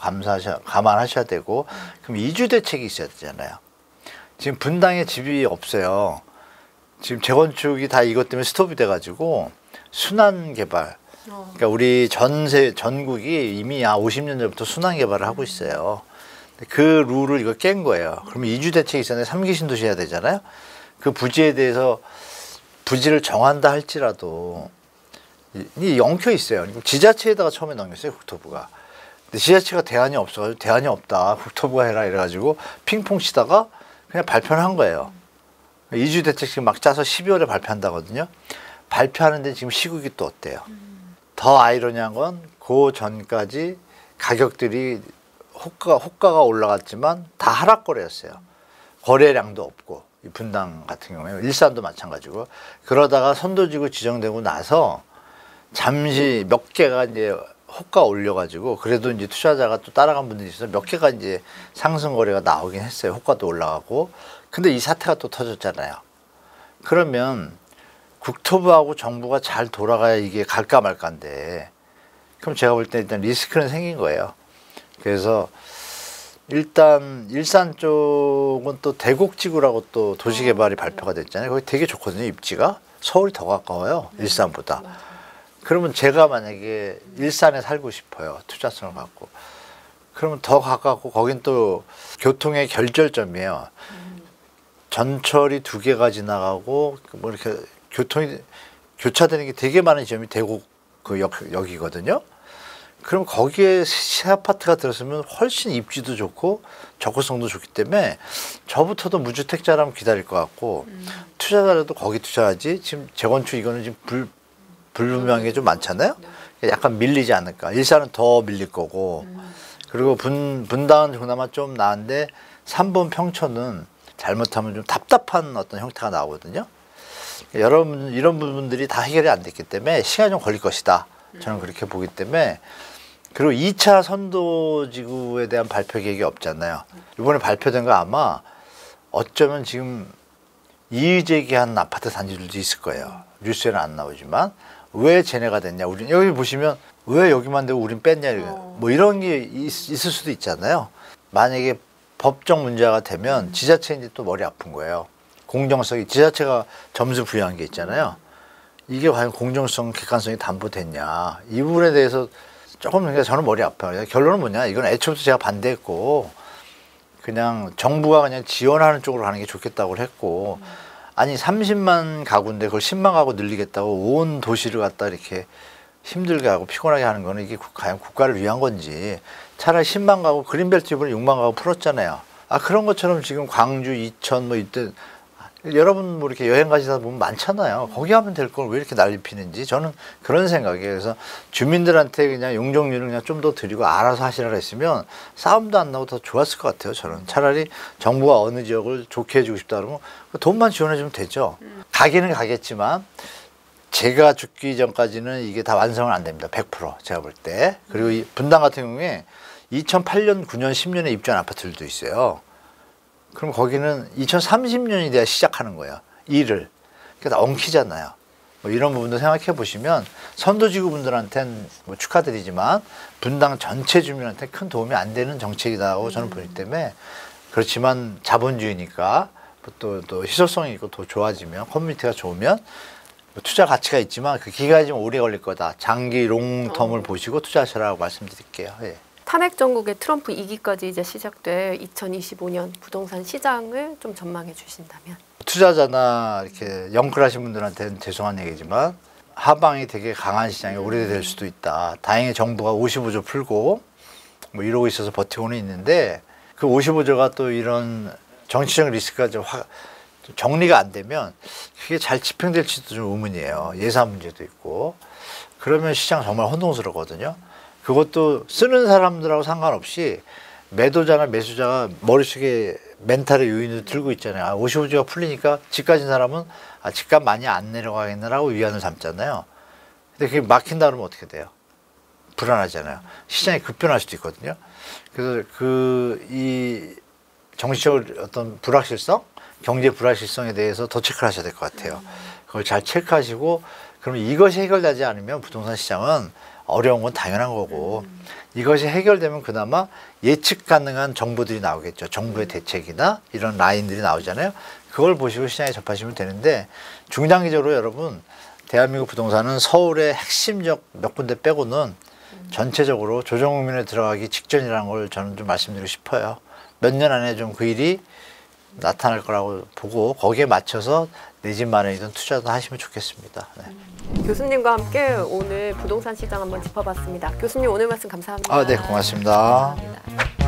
Speaker 2: 감안하셔야 되고 그럼 이주 대책이 있어야 되잖아요. 지금 분당에 집이 없어요. 지금 재건축이 다 이것 때문에 스톱이 돼가지고 순환 개발. 그러니까 우리 전국이 이미 50년 전부터 순환 개발을 하고 있어요. 그 룰을 이거 깬 거예요. 그러면 이주 대책이 있었는데 3기 신도시 해야 되잖아요. 그 부지에 대해서 부지를 정한다 할지라도 이 엉켜 있어요. 지자체에다가 처음에 넘겼어요. 국토부가. 근데 지자체가 대안이 없어가지고 대안이 없다. 국토부가 해라 이래가지고 핑퐁 치다가 그냥 발표를 한 거예요. 이주 대책씩 막 짜서 12월에 발표한다거든요. 발표하는데 지금 시국이 또 어때요? 더 아이러니한 건 그 전까지 가격들이 호가가 올라갔지만 다 하락거래였어요. 거래량도 없고 이 분당 같은 경우에 일산도 마찬가지고 그러다가 선도지구 지정되고 나서 잠시 몇 개가 이제 호가 올려가지고 그래도 이제 투자자가 또 따라간 분들이 있어서 몇 개가 이제 상승 거래가 나오긴 했어요. 호가도 올라가고. 근데 이 사태가 또 터졌잖아요. 그러면 국토부하고 정부가 잘 돌아가야 이게 갈까 말까인데 그럼 제가 볼 때 일단 리스크는 생긴 거예요. 그래서 일단 일산 쪽은 또 대곡지구라고 또 도시개발이 발표가 됐잖아요. 거기 되게 좋거든요. 입지가. 서울이 더 가까워요. 일산보다. 그러면 제가 만약에 일산에 살고 싶어요. 투자성을 갖고. 그러면 더 가깝고 거긴 또 교통의 결절점이에요. 전철이 2개가 지나가고 뭐 이렇게 교통이 교차되는 게 되게 많은 지점이 대곡 그 역이거든요. 그럼 거기에 새 아파트가 들었으면 훨씬 입지도 좋고 접근성도 좋기 때문에 저부터도 무주택자라면 기다릴 것 같고 투자자라도 거기 투자하지. 지금 재건축 이거는 지금 불분명한 게 좀 많잖아요. 약간 밀리지 않을까. 일산은 더 밀릴 거고. 그리고 분당은 그나마 좀 나은데 3번 평촌은 잘못하면 좀 답답한 어떤 형태가 나오거든요. 여러분 이런 부분들이 다 해결이 안 됐기 때문에 시간이 좀 걸릴 것이다. 저는 그렇게 보기 때문에. 그리고 2차 선도지구에 대한 발표 계획이 없잖아요. 이번에 발표된 거 아마 어쩌면 지금 이의 제기한 아파트 단지들도 있을 거예요. 뉴스에는 안 나오지만 왜 쟤네가 됐냐. 우리 여기 보시면 왜 여기만 되고 우린 뺐냐. 뭐 이런 게 있을 수도 있잖아요. 만약에 법적 문제가 되면 지자체인지 또 머리 아픈 거예요. 공정성이 지자체가 점수 부여한 게 있잖아요. 이게 과연 공정성, 객관성이 담보됐냐. 이 부분에 대해서 조금 그러니까 저는 머리 아파요. 결론은 뭐냐. 이건 애초부터 제가 반대했고 그냥 정부가 그냥 지원하는 쪽으로 가는 게 좋겠다고 했고 아니 30만 가구인데 그걸 10만 가구 늘리겠다고 온 도시를 갖다 이렇게 힘들게 하고 피곤하게 하는 거는 이게 과연 국가를 위한 건지 차라리 10만 가구 그린벨트 이번에 6만 가구 풀었잖아요. 아 그런 것처럼 지금 광주, 이천 뭐 이때 여러분 뭐 이렇게 여행 가시다 보면 많잖아요. 거기 하면 될 걸 왜 이렇게 난리 피는지 저는 그런 생각이에요. 그래서 주민들한테 그냥 용적률을 그냥 좀 더 드리고 알아서 하시라 했으면 싸움도 안 나고 더 좋았을 것 같아요. 저는 차라리 정부가 어느 지역을 좋게 해주고 싶다 그러면 돈만 지원해주면 되죠. 가기는 가겠지만 제가 죽기 전까지는 이게 다 완성은 안 됩니다. 100% 제가 볼 때. 그리고 이 분당 같은 경우에 2008년, 9년, 10년에 입주한 아파트들도 있어요. 그럼 거기는 2030년이 돼야 시작하는 거예요. 일을. 그러니까 엉키잖아요. 뭐 이런 부분도 생각해 보시면 선도지구 분들한테는 뭐 축하드리지만 분당 전체 주민한테 큰 도움이 안 되는 정책이라고 저는 보기 때문에 그렇지만 자본주의니까 또 희소성이 있고 더 좋아지면 커뮤니티가 좋으면 뭐 투자 가치가 있지만 그 기간이 좀 오래 걸릴 거다. 장기 롱텀을 보시고 투자하시라고 말씀드릴게요. 예.
Speaker 1: 탄핵 정국의 트럼프 2기까지 이제 시작돼 2025년 부동산 시장을 좀 전망해 주신다면.
Speaker 2: 투자자나 이렇게 영끌하신 분들한테는 죄송한 얘기지만 하방이 되게 강한 시장이 오래될 수도 있다. 다행히 정부가 55조 풀고 뭐 이러고 있어서 버티고는 있는데 그 55조가 또 이런 정치적 리스크가 좀 정리가 안 되면 그게 잘 집행될지도 좀 의문이에요. 예산 문제도 있고. 그러면 시장 정말 혼동스럽거든요. 그것도 쓰는 사람들하고 상관없이 매도자나 매수자가 머릿속에 멘탈의 요인을 들고 있잖아요. 아, 55조가 풀리니까 집 가진 사람은 아, 집값 많이 안 내려가겠느라고 위안을 삼잖아요. 근데 그게 막힌다 그러면 어떻게 돼요? 불안하잖아요. 시장이 급변할 수도 있거든요. 그래서 이 정치적 어떤 불확실성, 경제 불확실성에 대해서 더 체크를 하셔야 될 것 같아요. 그걸 잘 체크하시고 그러면 이것이 해결되지 않으면 부동산 시장은 어려운 건 당연한 거고 이것이 해결되면 그나마 예측 가능한 정보들이 나오겠죠. 정부의 대책이나 이런 라인들이 나오잖아요. 그걸 보시고 시장에 접하시면 되는데 중장기적으로 여러분 대한민국 부동산은 서울의 핵심적 몇 군데 빼고는 전체적으로 조정국면에 들어가기 직전이라는 걸 저는 좀 말씀드리고 싶어요. 몇 년 안에 좀 그 일이 나타날 거라고 보고 거기에 맞춰서 내 집 마련이든 투자도 하시면 좋겠습니다. 네.
Speaker 1: 교수님과 함께 오늘 부동산 시장 한번 짚어봤습니다. 교수님 오늘 말씀 감사합니다.
Speaker 2: 네, 고맙습니다.
Speaker 1: 감사합니다.